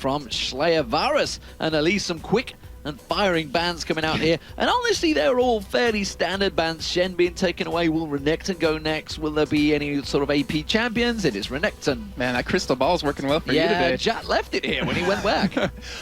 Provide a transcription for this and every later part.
from Slayer. Varus and Elise, some quick and firing bans coming out here. And honestly, they're all fairly standard bans. Shen being taken away. Will Renekton go next? Will there be any sort of AP champions? It is Renekton. Man, that crystal ball is working well for you today. Yeah, Jat left it here when he went back.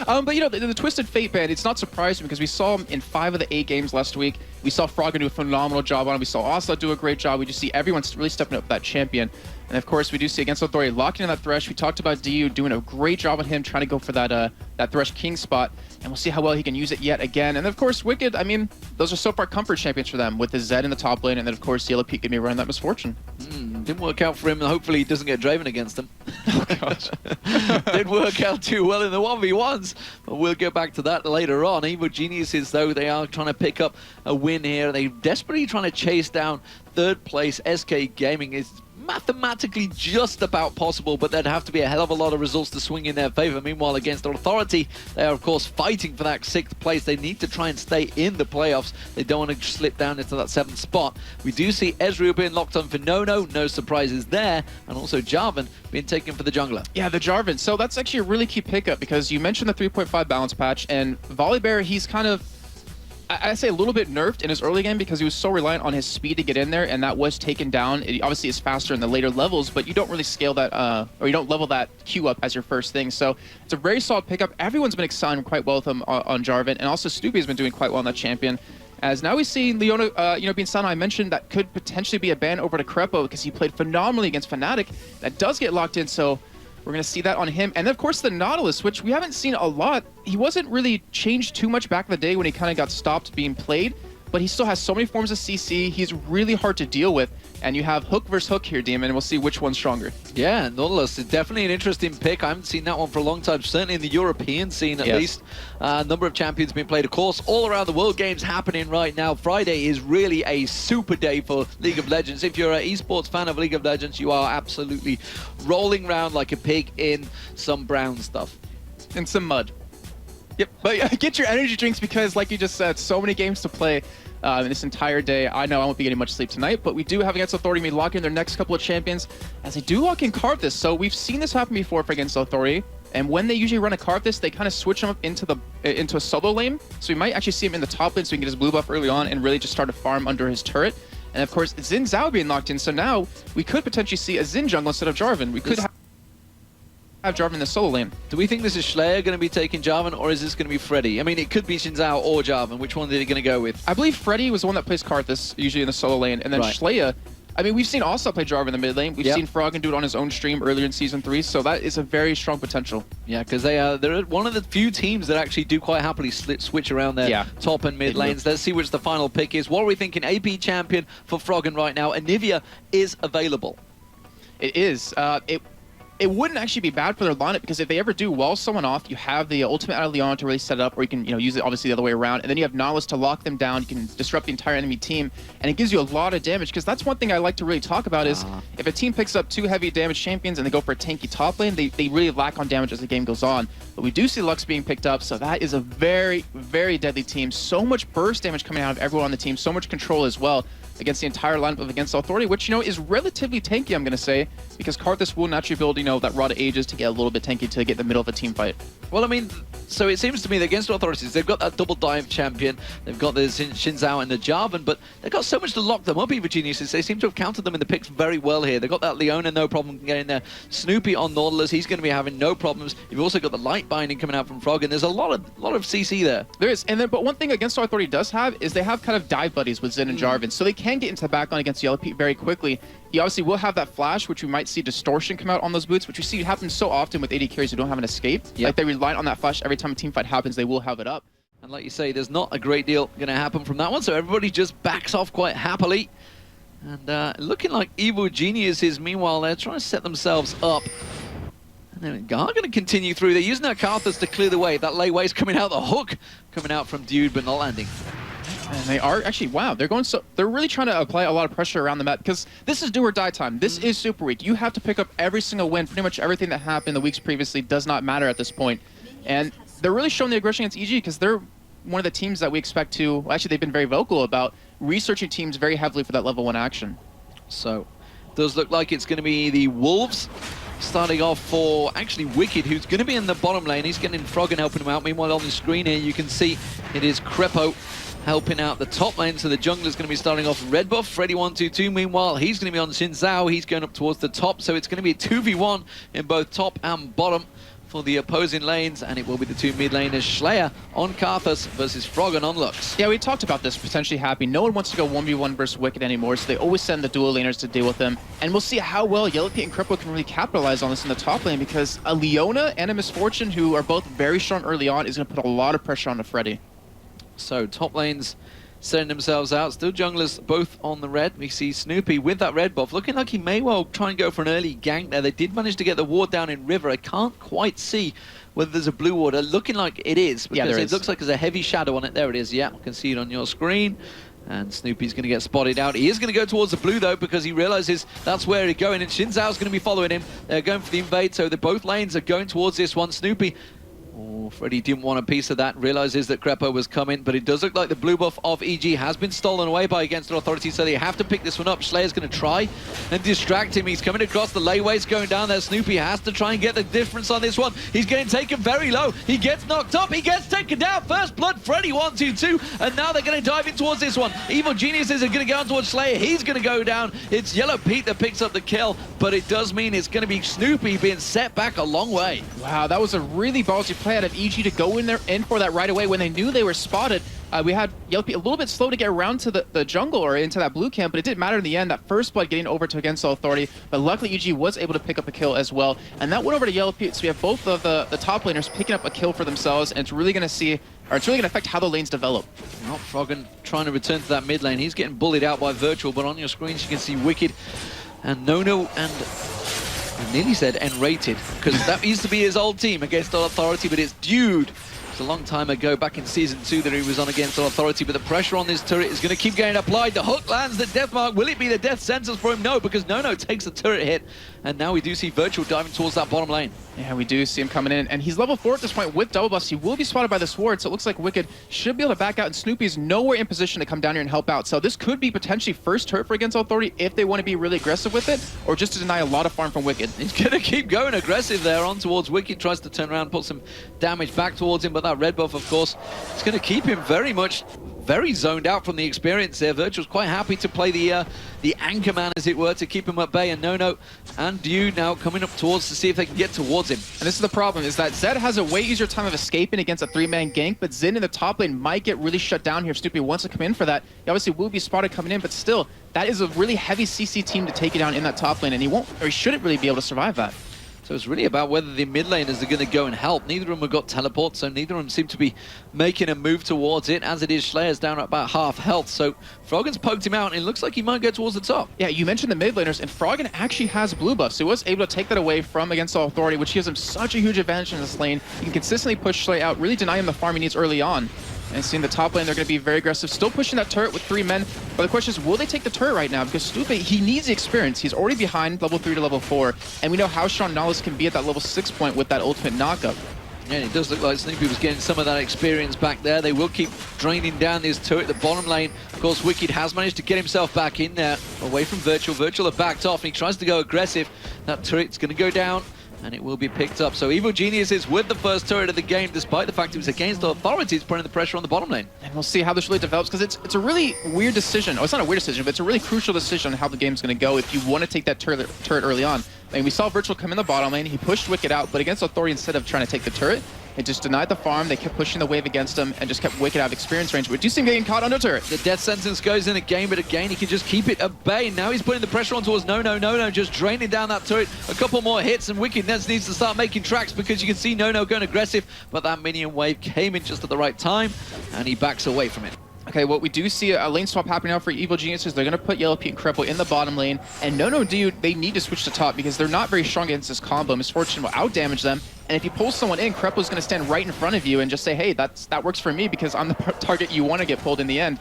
But you know, the Twisted Fate ban, it's not surprising because we saw him in 5 of the 8 games last week. We saw Froggen do a phenomenal job on him. We saw Osla do a great job. We just see everyone really stepping up that champion. And of course, we do see against Authority locking in that Thresh. We talked about DU doing a great job on him, trying to go for that that Thresh King spot. And we'll see how well he can use it yet again. And of course, Wicked, I mean, those are so far comfort champions for them with the Zed in the top lane. And then of course, Yellow Peak can be running that Misfortune. Didn't work out for him, and hopefully he doesn't get Draven against him. Oh, gosh. Didn't work out too well in the 1v1s, but we'll get back to that later on. Evil Geniuses, though, they are trying to pick up a win here. They're desperately trying to chase down 3rd place. SK Gaming is mathematically just about possible, but there'd have to be a hell of a lot of results to swing in their favor. Meanwhile, against Authority, they are, of course, fighting for that 6th place. They need to try and stay in the playoffs. They don't want to slip down into that 7th spot. We do see Ezreal being locked on for No surprises there, and also Jarvan being taken for the jungler. Yeah, the Jarvan. So that's actually a really key pickup because you mentioned the 3.5 balance patch, and Volibear, he's kind of, I say a little bit nerfed in his early game because he was so reliant on his speed to get in there, and that was taken down. It obviously is faster in the later levels, but you don't really scale that, or you don't level that Q up as your first thing. So it's a very solid pickup. Everyone's been excited quite well with him on Jarvan, and also Snoopy has been doing quite well on that champion. As now we see Leona, being sound, I mentioned that could potentially be a ban over to Crepo because he played phenomenally against Fnatic. That does get locked in, so we're going to see that on him. And then, of course, the Nautilus, which we haven't seen a lot. He wasn't really changed too much back in the day when he kind of got stopped being played, but he still has so many forms of CC. He's really hard to deal with. And you have Hook versus Hook here, Demon, and we'll see which one's stronger. Yeah, Nautilus is definitely an interesting pick. I haven't seen that one for a long time, certainly in the European scene at least. A number of champions being played, of course, all around the world. Games happening right now. Friday is really a super day for League of Legends. If you're an esports fan of League of Legends, you are absolutely rolling around like a pig in some brown stuff. And some mud. Yep, but get your energy drinks because, like you just said, so many games to play. This entire day. I know I won't be getting much sleep tonight, but we do have against Authority me lock in their next couple of champions as they do lock in Karthus. So we've seen this happen before for against Authority, and when they usually run a Karthus, they kind of switch him up into a solo lane. So we might actually see him in the top lane so he can get his blue buff early on and really just start to farm under his turret. And of course, Xin Zhao being locked in, so now we could potentially see a Xin jungle instead of Jarvan. We could have Jarvan in the solo lane. Do we think this is Slayer going to be taking Jarvan, or is this going to be Freddy? I mean, it could be Xin Zhao or Jarvan. Which one are they going to go with? I believe Freddy was the one that plays Karthus, usually in the solo lane, and then Slayer. I mean, we've seen Asa play Jarvan in the mid lane. We've seen Froggen do it on his own stream earlier in Season 3, so that is a very strong potential. Yeah, because they're one of the few teams that actually do quite happily switch around their top and mid lanes. Let's see which the final pick is. What are we thinking? AP champion for Froggen right now. Anivia is available. It is. It wouldn't actually be bad for their lineup because if they ever do wall someone off, you have the ultimate out of Leon to really set it up, or you can use it obviously the other way around, and then you have Nautilus to lock them down. You can disrupt the entire enemy team, and it gives you a lot of damage because that's one thing I like to really talk about is if a team picks up 2 heavy damage champions and they go for a tanky top lane, they really lack on damage as the game goes on. But we do see Lux being picked up, so that is a very, very deadly team. So much burst damage coming out of everyone on the team, so much control as well against the entire lineup of against Authority, which, is relatively tanky, I'm going to say, because Karthus will naturally build, that Rod of Ages to get a little bit tanky to get in the middle of a team fight. Well, I mean, so it seems to me that against Authorities, they've got that double dive champion, they've got the Xin Zhao and the Jarvan, but they've got so much to lock them up, Evil Geniuses. They seem to have countered them in the picks very well here. They've got that Leona, no problem getting there. Snoopy on Nautilus, he's going to be having no problems. You've also got the light binding coming out from Froggen. There's a lot of CC there. There is, and then, but one thing against Authority does have is they have kind of dive buddies with Xin and Jarvan, so they can get into the backline against Yellow Pete very quickly. He obviously will have that flash, which we might see distortion come out on those boots, which we see happen so often with AD carries who don't have an escape. Like they rely on that flash every time a team fight happens, they will have it up. And like you say, there's not a great deal going to happen from that one, so everybody just backs off quite happily. And looking like Evil Geniuses, meanwhile, they're trying to set themselves up. And they are going to continue through. They're using their Karthus to clear the way. That layaway's coming out, the hook coming out from Dude, but not landing. And they are actually, wow, they're really trying to apply a lot of pressure around the map because this is do or die time. This is Super Week. You have to pick up every single win. Pretty much everything that happened the weeks previously does not matter at this point. And they're really showing the aggression against EG because they're one of the teams that we expect to, well, actually they've been very vocal about researching teams very heavily for that level 1 action. So, does look like it's going to be the Wolves starting off for actually Wicked, who's going to be in the bottom lane. He's getting Frog and helping him out. Meanwhile, on the screen here, you can see it is Crepo helping out the top lane. So the jungler's going to be starting off red buff, Freddy122. Meanwhile, he's going to be on Xin Zhao. He's going up towards the top. So it's going to be a 2v1 in both top and bottom for the opposing lanes, and it will be the two mid laners, Slayer on Karthus versus Froggen on Lux. Yeah, we talked about this potentially happening. No one wants to go 1v1 versus Wicked anymore, so they always send the dual laners to deal with them. And we'll see how well Yellow Pete and Cripple can really capitalize on this in the top lane, because a Leona and a Misfortune, who are both very strong early on, is going to put a lot of pressure on the Freddy. So top lanes setting themselves out. Still junglers both on the red. We see Snoopy with that red buff, looking like he may well try and go for an early gank there. They did manage to get the ward down in River. I can't quite see whether there's a blue ward. Looking like it is, because yeah, it looks like there's a heavy shadow on it. There it is. Yeah, I can see it on your screen. And Snoopy's going to get spotted out. He is going to go towards the blue, though, because he realizes that's where he's going. And Xin Zhao's going to be following him. They're going for the invade, so both lanes are going towards this one. Snoopy, Freddy didn't want a piece of that, realizes that Crepo was coming, but it does look like the blue buff of EG has been stolen away by Against All Authority, so they have to pick this one up. Slayer's going to try and distract him. He's coming across the layways, going down there. Snoopy has to try and get the difference on this one. He's getting taken very low. He gets knocked up. He gets taken down. First blood, Freddy122, and now they're going to dive in towards this one. Evil Geniuses are going to go on towards Slayer. He's going to go down. It's Yellow Pete that picks up the kill, but it does mean it's going to be Snoopy being set back a long way. Wow, that was a really ballsy play out of EG to go in for that right away when they knew they were spotted. We had Yellow Pete a little bit slow to get around to the jungle or into that blue camp, but it didn't matter in the end. That first blood getting over to Against All Authority, but luckily EG was able to pick up a kill as well, and that went over to Yellow Pete. So we have both of the top laners picking up a kill for themselves, and it's really going to affect how the lanes develop. Not Froggen trying to return to that mid lane. He's getting bullied out by Virtual, but on your screens you can see Wicked and Nono and I nearly said N-rated, because that used to be his old team, Against All Authority, but it's Dude. It's a long time ago, back in Season 2, that he was on Against All Authority, but the pressure on this turret is going to keep getting applied. The hook lands the death mark. Will it be the death sentence for him? No, because Nono takes the turret hit, and now we do see Virtual diving towards that bottom lane. Yeah, we do see him coming in, and he's level 4 at this point with double buffs. He will be spotted by the sword, so it looks like Wicked should be able to back out, and Snoopy's nowhere in position to come down here and help out. So this could be potentially first turret for Against All Authority if they want to be really aggressive with it, or just to deny a lot of farm from Wicked. He's going to keep going aggressive there on towards Wicked, tries to turn around, put some damage back towards him, but that red buff, of course, it's going to keep him very zoned out from the experience there. Virtual's quite happy to play the anchor man, as it were, to keep him at bay, and Nono and Dude now coming up towards to see if they can get towards him. And this is the problem, is that Zed has a way easier time of escaping against a 3-man gank, but Zin in the top lane might get really shut down here if Snoopy wants to come in for that. He obviously will be spotted coming in, but still, that is a really heavy CC team to take it down in that top lane, and he shouldn't really be able to survive that. So it's really about whether the mid laners are going to go and help. Neither of them have got teleport, so neither of them seem to be making a move towards it. As it is, Slayer's down at about half health, so Froggen's poked him out, and it looks like he might go towards the top. Yeah, you mentioned the mid laners, and Froggen actually has blue buffs, so he was able to take that away from Against All Authority, which gives him such a huge advantage in this lane. He can consistently push Slayer out, really deny him the farm he needs early on. And seeing the top lane, they're going to be very aggressive, still pushing that turret with 3 men. But the question is, will they take the turret right now? Because Snoopy, he needs the experience. He's already behind level 3 to level 4, and we know how strong Nollis can be at that level 6 point with that ultimate knockup. Yeah, it does look like Snoopy was getting some of that experience back there. They will keep draining down this turret. The bottom lane, of course, Wicked has managed to get himself back in there, away from Virtual. Virtual have backed off, and he tries to go aggressive. That turret's going to go down, and it will be picked up. So Evil Genius is with the first turret of the game, despite the fact it was Against the Authorities putting the pressure on the bottom lane. And we'll see how this really develops, because it's a really weird decision. Oh, it's not a weird decision, but it's a really crucial decision on how the game's going to go if you want to take that turret early on. I mean, we saw Virtual come in the bottom lane, he pushed Wicked out, but Against Authority, instead of trying to take the turret, it just denied the farm. They kept pushing the wave against him and just kept Wicked out of experience range. But do you see him getting caught under turret? The death sentence goes in again, but again, he can just keep it at bay. Now he's putting the pressure on towards Nono, just draining down that turret. A couple more hits, and Wicked needs to start making tracks, because you can see Nono going aggressive, but that minion wave came in just at the right time, and he backs away from it. Okay, what we do see a lane swap happening now for Evil Geniuses. They're going to put Yellow Pete and Cripple in the bottom lane, and Nono Dude, they need to switch to top because they're not very strong against this combo. Misfortune will out-damage them, and if you pull someone in, Cripple's going to stand right in front of you and just say, hey, that works for me because I'm the target you want to get pulled in the end.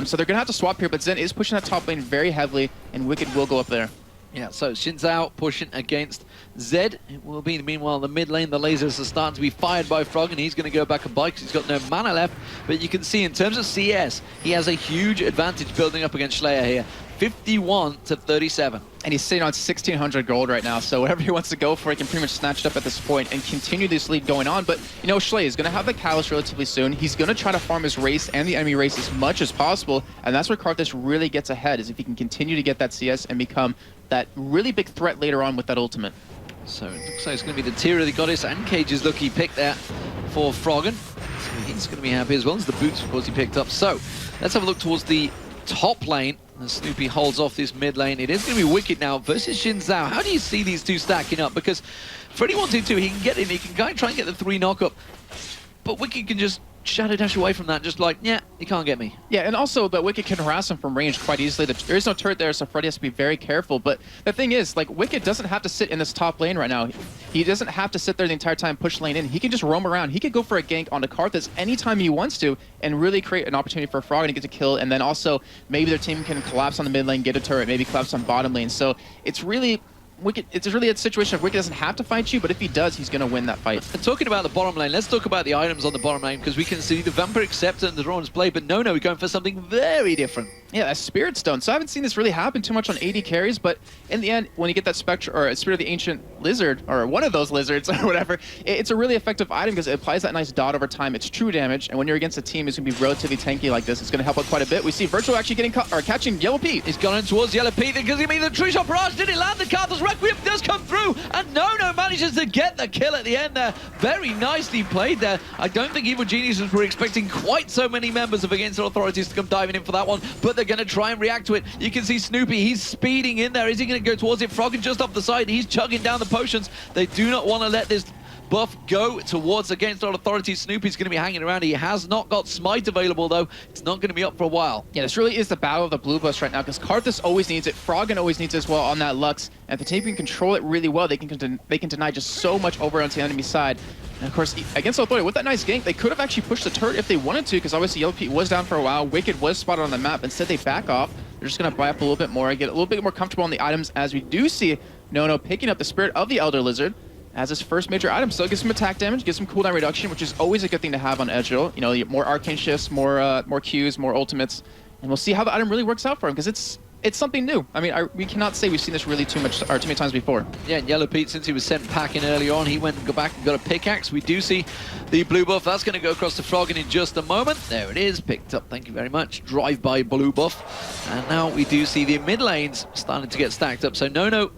So they're going to have to swap here, but Zen is pushing that top lane very heavily, and Wicked will go up there. Yeah, so Xin Zhao pushing against Zed. It will be, meanwhile, the mid lane, the lasers are starting to be fired by Frog, and he's going to go back and buy because he's got no mana left. But you can see, in terms of CS, he has a huge advantage building up against Slayer here. 51 to 37. And he's sitting on 1,600 gold right now, so whatever he wants to go for, he can pretty much snatch it up at this point and continue this lead going on. But, you know, Schley is going to have the Catalyst relatively soon. He's going to try to farm his race and the enemy race as much as possible, and that's where Karthus really gets ahead, is if he can continue to get that CS and become that really big threat later on with that ultimate. So it looks like it's going to be the Tier of the Goddess and Cage's lucky pick there for Froggen. So he's going to be happy as well as the boots, of course, he picked up. So let's have a look towards the top lane. And Snoopy holds off this mid lane. It is going to be Wicked now versus Xin Zhao. How do you see these two stacking up? Because Freddy 122, he can get in, he can kind of try and get the 3 knock-up, but Wicked can just shadow dash away from that, just like, yeah, you can't get me. Yeah, and also, but Wicked can harass him from range quite easily. There is no turret there, so Freddy has to be very careful. But the thing is, like, Wicked doesn't have to sit in this top lane right now. He doesn't have to sit there the entire time, push lane in. He can just roam around. He could go for a gank onto Karthus anytime he wants to and really create an opportunity for Froggen to get a kill. And then also, maybe their team can collapse on the mid lane, get a turret, maybe collapse on bottom lane. So it's really... Wicked, it's really a situation of Wicked doesn't have to fight you, but if he does, he's going to win that fight. And talking about the bottom lane, let's talk about the items on the bottom lane, because we can see the Vampire Acceptor and the Rowan's play, but no, we're going for something very different. Yeah, that's Spirit Stone. So I haven't seen this really happen too much on AD carries, but in the end, when you get that Spectre or Spirit of the Ancient Lizard, or one of those lizards or whatever, it's a really effective item because it applies that nice dot over time. It's true damage, and when you're against a team who's going to be relatively tanky like this, it's going to help out quite a bit. We see Virtual actually getting catching Yellow Pete. He's gone in towards Yellow Pete because he made the True Shot Barrage. Did it land? The Karthus Requiem does come through, and No manages to get the kill at the end there. Very nicely played there. I don't think Evil Geniuses were expecting quite so many members of Against All Authorities to come diving in for that one, but they're going to try and react to it. You can see Snoopy, he's speeding in there. Is he going to go towards it? Froggen just off the side. He's chugging down the potions. They do not want to let this buff go towards Against All Authorities. Snoopy's going to be hanging around. He has not got Smite available, though. It's not going to be up for a while. Yeah, this really is the battle of the blue buffs right now, because Karthus always needs it. Froggen always needs it as well on that Lux. And if the team can control it really well, they can deny just so much over onto the enemy side. And of course, Against All Authority, with that nice gank, they could have actually pushed the turret if they wanted to, because obviously Yellow Pete was down for a while. Wicked was spotted on the map. Instead, they back off. They're just going to buy up a little bit more, get a little bit more comfortable on the items, as we do see No picking up the Spirit of the Elder Lizard as his first major item. Still gives some attack damage, gives some cooldown reduction, which is always a good thing to have on Edgel. You know, more arcane shifts, more Qs, more ultimates, and we'll see how the item really works out for him, because it's something new. I mean, we cannot say we've seen this really too many times before. Yeah, and Yellow Pete, since he was sent packing earlier on, he went and got back and got a pickaxe. We do see the blue buff. That's going to go across to Froggen in just a moment. There it is, picked up. Thank you very much. Drive-by blue buff. And now we do see the mid lanes starting to get stacked up. So No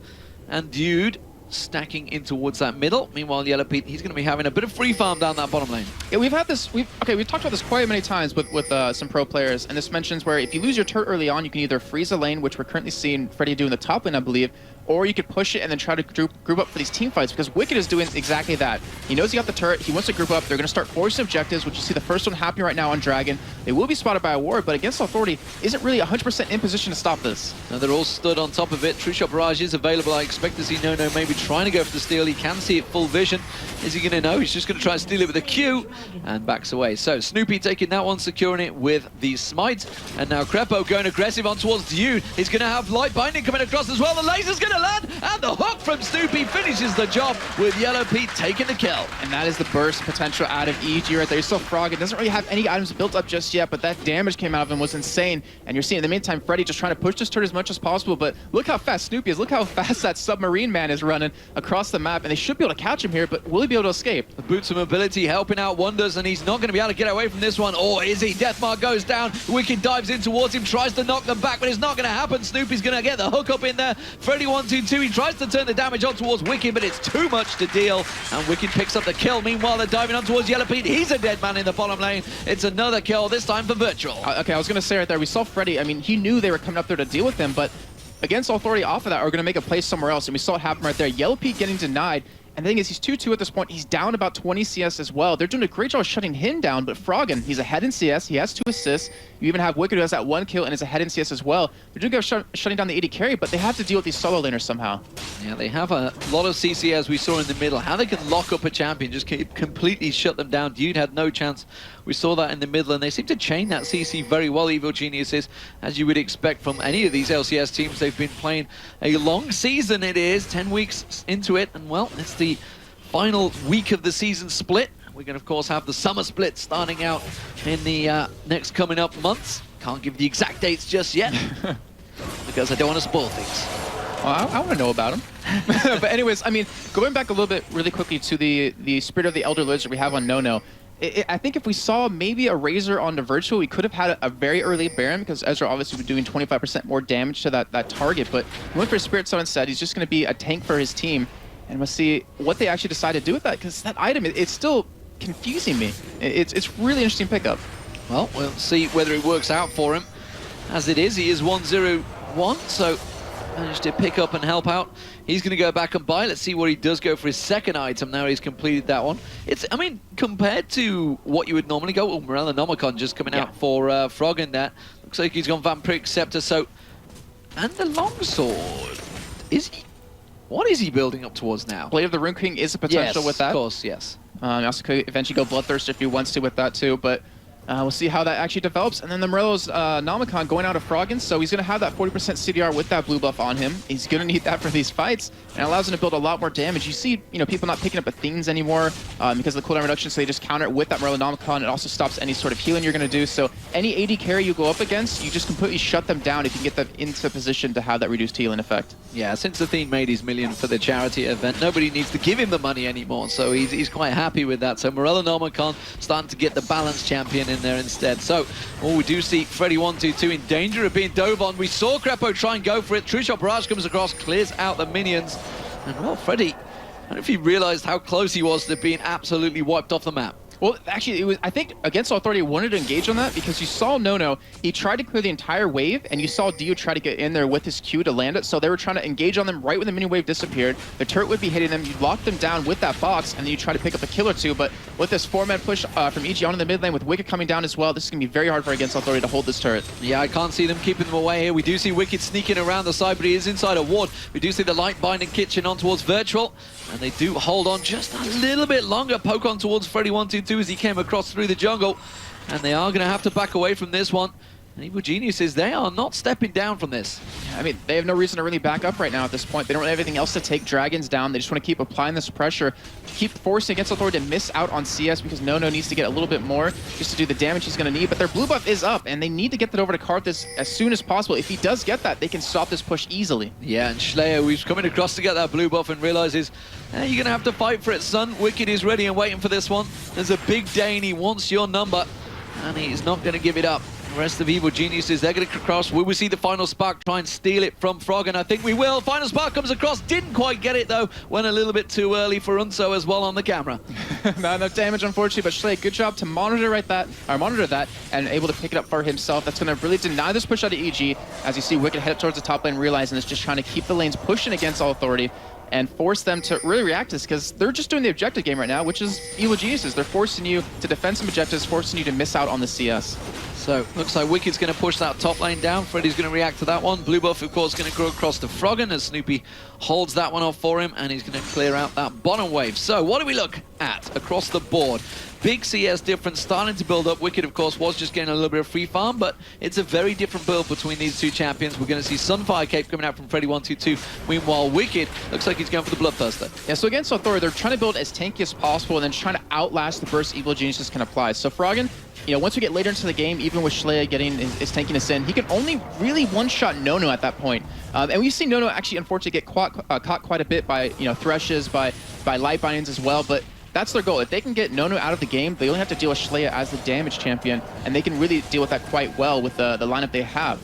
and Dude stacking in towards that middle. Meanwhile, Yellow Pete, he's going to be having a bit of free farm down that bottom lane. Yeah, we've talked about this quite many times with some pro players, and this mentions where if you lose your turret early on, you can either freeze a lane, which we're currently seeing Freddy do in the top lane, I believe, or you could push it and then try to group up for these team fights, because Wicked is doing exactly that. He knows he got the turret, he wants to group up, they're going to start forcing objectives, which you see the first one happening right now on Dragon. They will be spotted by a ward, but Against Authority isn't really 100% in position to stop this. Now they're all stood on top of it. True Shot Barrage is available. I expect to see No maybe trying to go for the steal. He can see it full vision. Is he going to know? He's just going to try and steal it with a Q and backs away. So Snoopy taking that one, securing it with the Smite. And now Crepo going aggressive on towards Dude. He's going to have Light Binding coming across as well. The laser's going to land, and the hook from Snoopy finishes the job with Yellow Pete taking the kill. And that is the burst potential out of EG right there. He's still Froggen. Doesn't really have any items built up just yet, but that damage came out of him was insane. And you're seeing in the meantime, Freddy just trying to push this turret as much as possible, but look how fast Snoopy is. Look how fast that submarine man is running across the map, and they should be able to catch him here, but will he be able to escape? The boots of mobility helping out wonders, and he's not going to be able to get away from this one. Or is he? Deathmark goes down. Wicked dives in towards him, tries to knock them back, but it's not going to happen. Snoopy's going to get the hook up in there. Freddy 122, he tries to turn the damage on towards Wicked, but it's too much to deal, and Wicked picks up the kill. Meanwhile, they're diving on towards Yellow Pete. He's a dead man in the bottom lane. It's another kill, this time for Virtual. Okay, I was going to say right there, we saw Freddy. I mean, he knew they were coming up there to deal with them, but Against Authority off of that are going to make a play somewhere else, and we saw it happen right there. Yellow Pete getting denied. And the thing is, he's 2-2 at this point. He's down about 20 CS as well. They're doing a great job shutting him down, but Froggen, he's ahead in CS. He has 2 assists. You even have Wicked, who has that 1 kill and is ahead in CS as well. They're doing good shutting down the AD carry, but they have to deal with these solo laners somehow. Yeah, they have a lot of CC, as we saw in the middle. How they can lock up a champion, just completely shut them down. Dude had no chance. We saw that in the middle, and they seem to chain that CC very well, Evil Geniuses, as you would expect from any of these LCS teams. They've been playing a long season, it is, 10 weeks into it, and well, it's the final week of the season split. We're going to, of course, have the summer split starting out in the next coming up months. Can't give the exact dates just yet because I don't want to spoil things. Well, I want to know about him. But anyways, I mean, going back a little bit really quickly to the Spirit of the Elder Lizard we have on Nono, I think if we saw maybe a Razor on the Virtual, we could have had a very early Baron, because Ezra obviously was doing 25% more damage to that target, but he went for Spirit Stone instead. He's just going to be a tank for his team, and we'll see what they actually decide to do with that, because that item, it's still confusing me. It's really interesting pickup. Well, we'll see whether it works out for him. As it is, he is 1-0-1, so managed to pick up and help out. He's going to go back and buy. Let's see what he does go for his second item now he's completed that one. I mean, compared to what you would normally go, oh, Morella Nomicon just coming out for Frog in that. Looks like he's gone Vampiric Scepter, so... And the longsword. What is he building up towards now? Blade of the Rune King is a potential with that. Of course, yes. He also could eventually go Bloodthirst if he wants to with that too, but we'll see how that actually develops. And then the Morello's Nomicon going out of Froggen, so he's going to have that 40% CDR with that blue buff on him. He's going to need that for these fights, and it allows him to build a lot more damage. You see, people not picking up Athenes anymore because of the cooldown reduction, so they just counter it with that Morello Nomicon. It also stops any sort of healing you're going to do, so any AD carry you go up against, you just completely shut them down if you can get them into position to have that reduced healing effect. Yeah, since Athene made his million for the charity event, nobody needs to give him the money anymore, so he's quite happy with that. So Morello Nomicon starting to get the balanced champion in there instead. So, we do see Freddy122 in danger of being dove on. We saw Crepo try and go for it. True Shot Barrage comes across, clears out the minions. And, well, Freddy, I don't know if he realized how close he was to being absolutely wiped off the map. Well, actually, I think Against Authority wanted to engage on that because you saw Nono, he tried to clear the entire wave, and you saw Dio try to get in there with his Q to land it, so they were trying to engage on them right when the mini wave disappeared. The turret would be hitting them, you'd lock them down with that box, and then you try to pick up a kill or two, but with this 4-man push from EG onto the mid lane with Wicked coming down as well, this is going to be very hard for Against Authority to hold this turret. Yeah, I can't see them keeping them away here. We do see Wicked sneaking around the side, but he is inside a ward. We do see the Light Binding Kitchen on towards Virtual, and they do hold on just a little bit longer. Poke on towards Freddy122 as he came across through the jungle, and they are going to have to back away from this one. And Evil Geniuses, they are not stepping down from this. I mean, they have no reason to really back up right now at this point. They don't have anything else to take Dragons down. They just want to keep applying this pressure, keep forcing Against Authority to miss out on CS because Nono needs to get a little bit more just to do the damage he's going to need. But their blue buff is up, and they need to get that over to Karthus as soon as possible. If he does get that, they can stop this push easily. Yeah, and Schleyer, who's coming across to get that blue buff and realizes, you're going to have to fight for it, son. Wicked is ready and waiting for this one. There's a big Dane, he wants your number, and he's not going to give it up. The rest of Evil Geniuses, they're going to cross. Will we see the Final Spark try and steal it from Frog? And I think we will. Final Spark comes across. Didn't quite get it, though. Went a little bit too early for Unso as well on the camera. Not enough damage, unfortunately, but Schley, good job to monitor that and able to pick it up for himself. That's going to really deny this push out of EG. As you see, Wicked head up towards the top lane, realizing it's just trying to keep the lanes pushing against All Authority and force them to really react to this, because they're just doing the objective game right now, which is Evil Geniuses. They're forcing you to defend some objectives, forcing you to miss out on the CS. So, looks like Wicked's going to push that top lane down. Freddy's going to react to that one. Blue buff, of course, going to go across to Froggen as Snoopy holds that one off for him, and he's going to clear out that bottom wave. So, what do we look at across the board? Big CS difference starting to build up. Wicked, of course, was just getting a little bit of free farm, but it's a very different build between these two champions. We're going to see Sunfire Cape coming out from Freddy122. Meanwhile, Wicked looks like he's going for the Bloodthirster. Yeah, so against Authority, they're trying to build as tanky as possible and then trying to outlast the burst Evil Geniuses can apply. So Froggen, once we get later into the game, even with Schleia getting his tankiness in, he can only really one-shot Nono at that point. And we've seen Nono actually, unfortunately, get caught quite a bit by Threshes, by Light Bindings as well, but that's their goal. If they can get Nono out of the game, they only have to deal with Schleia as the damage champion, and they can really deal with that quite well with the lineup they have.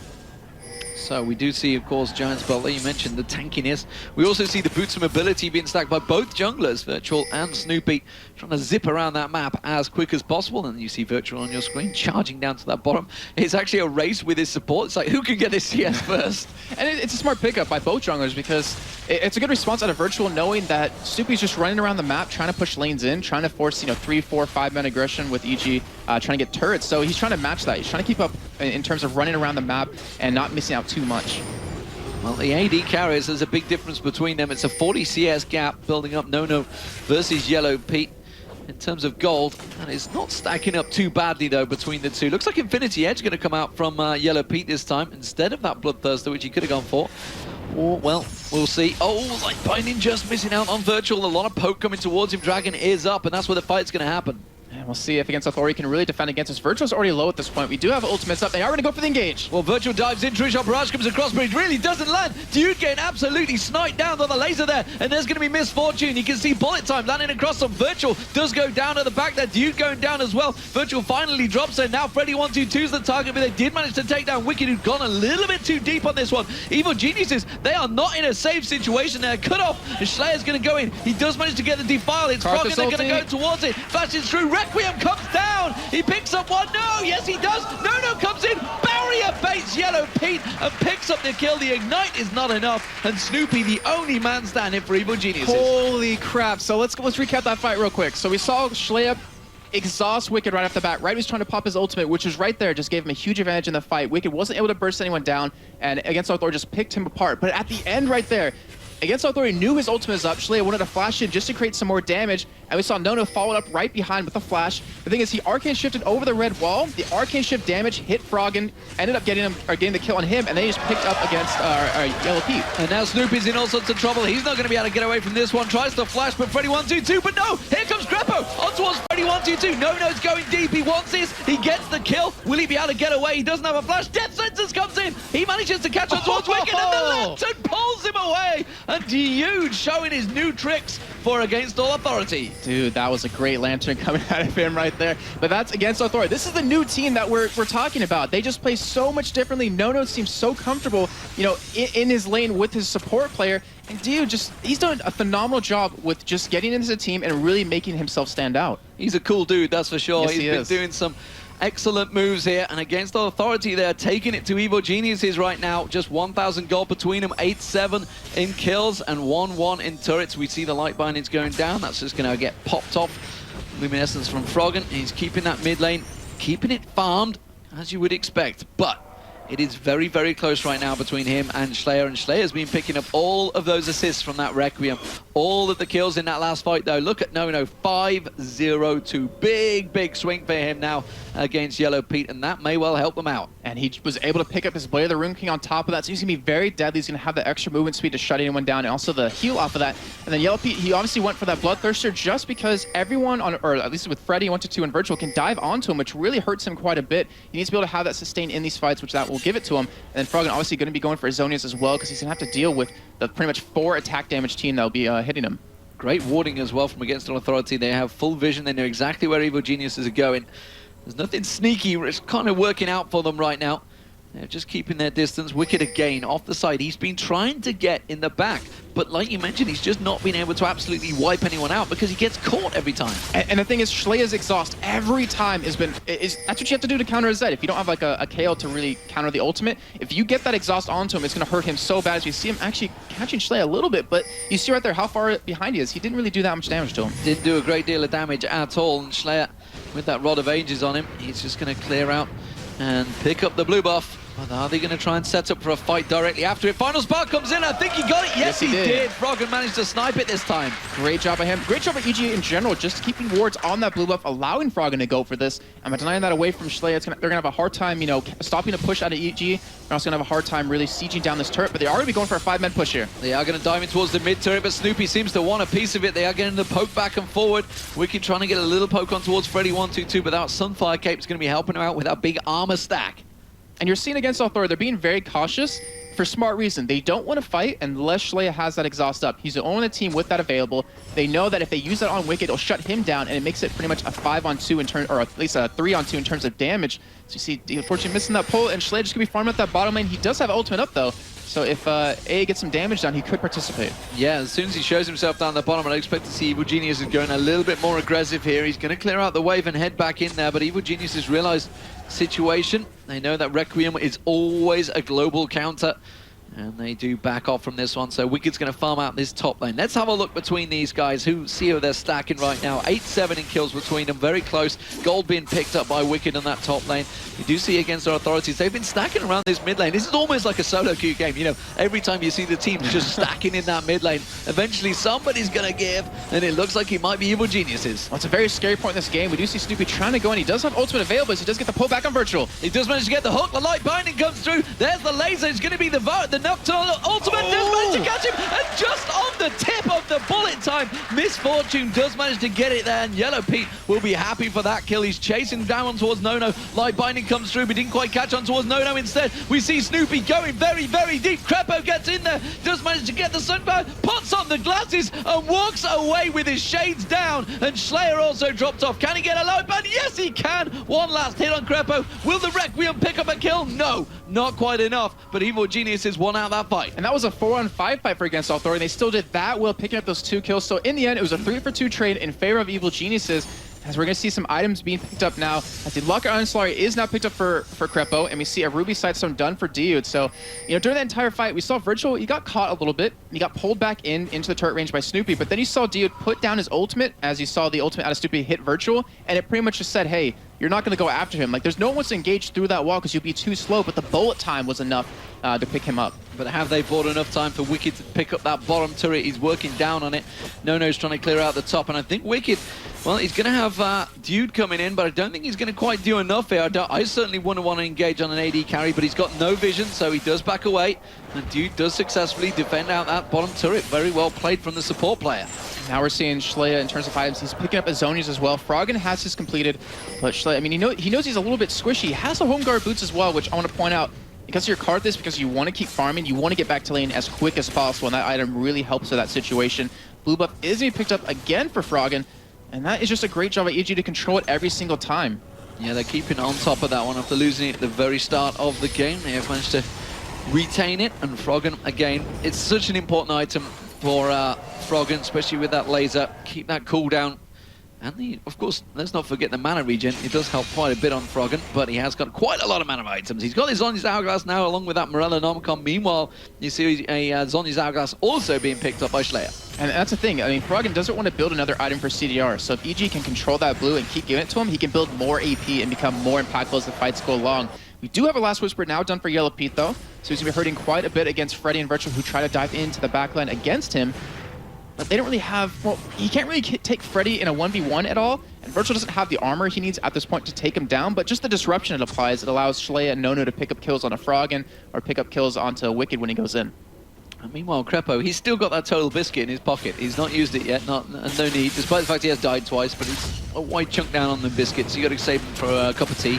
So we do see, of course, Giant's Belt. You mentioned the tankiness. We also see the boots of mobility being stacked by both junglers, Virtual and Snoopy, trying to zip around that map as quick as possible. And you see Virtual on your screen charging down to that bottom. It's actually a race with his support. It's like, who can get this CS first? And it's a smart pickup by both junglers because it's a good response out of Virtual, knowing that Snoopy's just running around the map, trying to push lanes in, trying to force 3, 4, 5-man aggression with EG, trying to get turrets. So he's trying to match that. He's trying to keep up in terms of running around the map and not missing out too much. Well, the AD carries, there's a big difference between them. It's a 40 CS gap building up Nono versus Yellow Pete in terms of gold. And it's not stacking up too badly, though, between the two. Looks like Infinity Edge going to come out from Yellow Pete this time instead of that Bloodthirster, which he could have gone for. Or, well, we'll see. Oh, Light Binding just missing out on Virtual. A lot of poke coming towards him. Dragon is up, and that's where the fight's going to happen. And we'll see if against Authority can really defend against us. Virtual's already low at this point. We do have ultimates up. They are going to go for the engage. Well, Virtual dives in, True Shot Barrage comes across, but it really doesn't land. Dude getting absolutely sniped down on the laser there, and there's going to be misfortune. You can see bullet time landing across on Virtual. Does go down at the back there. Dude going down as well. Virtual finally drops there. Now Freddy122's the target, but they did manage to take down Wicked, who'd gone a little bit too deep on this one. Evil Geniuses, they are not in a safe situation. They're cut off, and Schleier's going to go in. He does manage to get the defile. It's Frog, and they're going to go towards it. Flashes through. Requiem comes down. He picks up one. No, yes he does. No comes in. Barrier baits Yellow Pete and picks up the kill. The ignite is not enough, and Snoopy, the only man standing for Evil Geniuses. Holy crap. So let's recap that fight real quick. So we saw Schleier exhaust Wicked right off the bat. Right, he was trying to pop his ultimate, which was right there, just gave him a huge advantage in the fight. Wicked wasn't able to burst anyone down, and against Author just picked him apart. But at the end right there, against Authority knew his ultimate was up. Schleier wanted to flash in just to create some more damage, and we saw Nono follow up right behind with a flash. The thing is, he arcane shifted over the red wall. The arcane shift damage hit Froggen, ended up getting the kill on him, and then he just picked up against Yellow Pete. And now Snoopy's in all sorts of trouble. He's not going to be able to get away from this one. Tries to flash, but Freddy122, but no! Here comes Greppo on towards Freddy122. Nono's going deep. He wants this. He gets the kill. Will he be able to get away? He doesn't have a flash. Death Sentence comes in. He manages to catch on towards Wicked, and the Lantern pulls him away. And Huge showing his new tricks for Against All Authority. Dude, that was a great Lantern coming out of him right there. But that's Against Authority. This is the new team that we're talking about. They just play so much differently. Nono seems so comfortable, you know, in his lane with his support player. And dude, he's done a phenomenal job with just getting into the team and really making himself stand out. He's a cool dude, that's for sure. Yes, He's been doing some excellent moves here, and Against All Authority, they're taking it to Evil Geniuses right now. Just 1,000 gold between them, 8-7 in kills and 1-1 in turrets. We see the light bindings going down. That's just going to get popped off. Luminescence from Froggen. He's keeping that mid lane, keeping it farmed, as you would expect. But it is very, very close right now between him and Schleier, and Schleier's been picking up all of those assists from that Requiem. All of the kills in that last fight, though. Look at Nono, 5-0-2. Big swing for him now against Yellow Pete, and that may well help them out. And he was able to pick up his Blade of the Rune King on top of that, so he's going to be very deadly. He's going to have the extra movement speed to shut anyone down, and also the heal off of that. And then Yellow Pete, he obviously went for that Bloodthirster just because everyone, or at least with Freddy, 1-2, and Virtual, can dive onto him, which really hurts him quite a bit. He needs to be able to have that sustain in these fights, which that will give it to him. And then Froggen obviously going to be going for Azonius as well, because he's going to have to deal with the pretty much 4 attack damage team that will be hitting him. Great warding as well from Against All Authority. They have full vision. They know exactly where Evil Geniuses are going. There's nothing sneaky. It's kind of working out for them right now. They're just keeping their distance. Wicked again off the side. He's been trying to get in the back, but like you mentioned, he's just not been able to absolutely wipe anyone out because he gets caught every time. And the thing is, Schleier's exhaust every time that's what you have to do to counter a Zed. If you don't have like a KO to really counter the ultimate, if you get that exhaust onto him, it's going to hurt him so bad. As you see him actually catching Schleier a little bit, but you see right there how far behind he is. He didn't really do that much damage to him. Didn't do a great deal of damage at all, and Schleier, with that Rod of Ages on him, he's just going to clear out and pick up the blue buff. But are they going to try and set up for a fight directly after it? Final Spark comes in. I think he got it. Yes, he did. Froggen managed to snipe it this time. Great job by him. Great job by EG in general, just keeping wards on that blue buff, allowing Froggen to go for this. And by denying that away from Schleier, they're going to have a hard time, you know, stopping a push out of EG. They're also going to have a hard time really sieging down this turret, but they are going to be going for a 5-man push here. They are going to dive in towards the mid turret, but Snoopy seems to want a piece of it. They are getting the poke back and forward. Wicked trying to get a little poke on towards Freddy122, but that Sunfire Cape is going to be helping him out with that big armor stack. And you're seeing Against Authority, they're being very cautious for smart reason. They don't want to fight unless Schleier has that exhaust up. He's the only team with that available. They know that if they use that on Wicked, it'll shut him down, and it makes it pretty much a 5-on-2 in turn, or at least a 3-on-2 in terms of damage. So you see, unfortunately, missing that pull, and Schleier just gonna be farming up that bottom lane. He does have ultimate up though, so if A gets some damage down, he could participate. Yeah, as soon as he shows himself down the bottom, I'd expect to see Evil Genius is going a little bit more aggressive here. He's going to clear out the wave and head back in there, but Evil Genius has realized situation. They know that Requiem is always a global counter, and they do back off from this one. So Wicked's going to farm out this top lane. Let's have a look between these guys. Who see how they're stacking right now. 8-7 in kills between them. Very close. Gold being picked up by Wicked in that top lane. You do see Against Our Authorities, they've been stacking around this mid lane. This is almost like a solo queue game. You know, every time you see the team just stacking in that mid lane, eventually somebody's going to give, and it looks like it might be Evil Geniuses. Well, it's a very scary point in this game. We do see Snoopy trying to go in. He does have ultimate available, so he does get the pull back on Virtual. He does manage to get the hook. The light binding comes through. There's the laser. It's going to be the Nocturnal ultimate does manage to catch him, and just on the tip of the bullet time, Misfortune does manage to get it there, and Yellow Pete will be happy for that kill. He's chasing down towards Nono. Light Binding comes through, but didn't quite catch on towards Nono. Instead, we see Snoopy going very, very deep. Crepo gets in there, does manage to get the sunfire, puts on the glasses, and walks away with his shades down, and Slayer also dropped off. Can he get a light bind? Yes, he can. One last hit on Crepo. Will the Requiem pick up a kill? No, not quite enough, but Evil Geniuses won out that fight. And that was a 4-on-5 fight for Against Authority. They still did that well, picking up those 2 kills. So in the end, it was a 3-for-2 trade in favor of Evil Geniuses, as we're going to see some items being picked up now, as the Lucker Onslaught is now picked up for Crepo, and we see a Ruby Sightstone done for Dude. So, you know, during that entire fight, we saw Virtual, he got caught a little bit. He got pulled back into the turret range by Snoopy, but then you saw Dude put down his ultimate, as you saw the ultimate out of Snoopy hit Virtual, and it pretty much just said, hey, you're not going to go after him. Like, there's no one wants to engage through that wall because you'll be too slow, but the bullet time was enough to pick him up. But have they bought enough time for Wicked to pick up that bottom turret? He's working down on it. Nono's trying to clear out the top, and I think Wicked, well, he's going to have Dude coming in, but I don't think he's going to quite do enough here. I certainly wouldn't want to engage on an AD carry, but he's got no vision, so he does back away, and Dude does successfully defend out that bottom turret. Very well played from the support player. Now we're seeing Shlaya in terms of items. He's picking up Azonias as well. Froggen has his completed, but Shlaya, I mean, he knows he's a little bit squishy. He has the home guard boots as well, which I want to point out, because your card this, because you want to keep farming, you want to get back to lane as quick as possible, and that item really helps with that situation. Blue buff is being picked up again for Froggen, and that is just a great job by EG to control it every single time. Yeah, they're keeping on top of that one after losing it at the very start of the game. They have managed to retain it, and Froggen, again, it's such an important item for Froggen, especially with that laser. Keep that cooldown. And of course, let's not forget the mana regen. It does help quite a bit on Froggen, but he has got quite a lot of mana items. He's got his Zhonya's Hourglass now, along with that Morella Nomicon. Meanwhile, you see a Zhonya's Hourglass also being picked up by Slayer. And that's the thing. I mean, Froggen doesn't want to build another item for CDR. So if EG can control that blue and keep giving it to him, he can build more AP and become more impactful as the fights go along. We do have a Last Whisper now done for Yellow Pete, though. So he's going to be hurting quite a bit against Freddy and Virtual, who try to dive into the backline against him. But they don't really have, well, he can't really take Freddy in a 1v1 at all, and Virtual doesn't have the armor he needs at this point to take him down, but just the disruption it applies, it allows Shlaya and Nono to pick up kills on a Froggen, or pick up kills onto Wicked when he goes in. And meanwhile, Crepo, he's still got that Total Biscuit in his pocket. He's not used it yet, no need, despite the fact he has died twice, but he's a wide chunk down on the biscuits, so you got to save him for a cup of tea,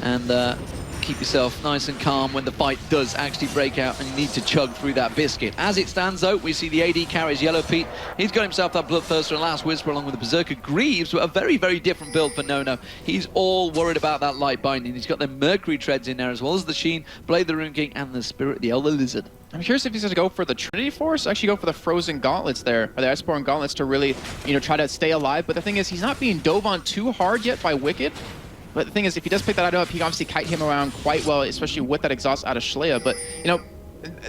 and keep yourself nice and calm when the fight does actually break out and you need to chug through that biscuit. As it stands though, we see the AD carries Yellow Pete. He's got himself that Bloodthirster and Last Whisper along with the Berserker Greaves, but a very, very different build for Nono. He's all worried about that light binding. He's got the Mercury Treads in there as well as the Sheen, Blade the Rune King, and the Spirit, the Elder Lizard. I'm curious if he's going to go for the Trinity Force, actually go for the Frozen Gauntlets there, or the Iceborne Gauntlets to really, you know, try to stay alive. But the thing is, he's not being dove on too hard yet by Wicked. But the thing is, if he does pick that item up, he can obviously kite him around quite well, especially with that exhaust out of Shlaya. But, you know,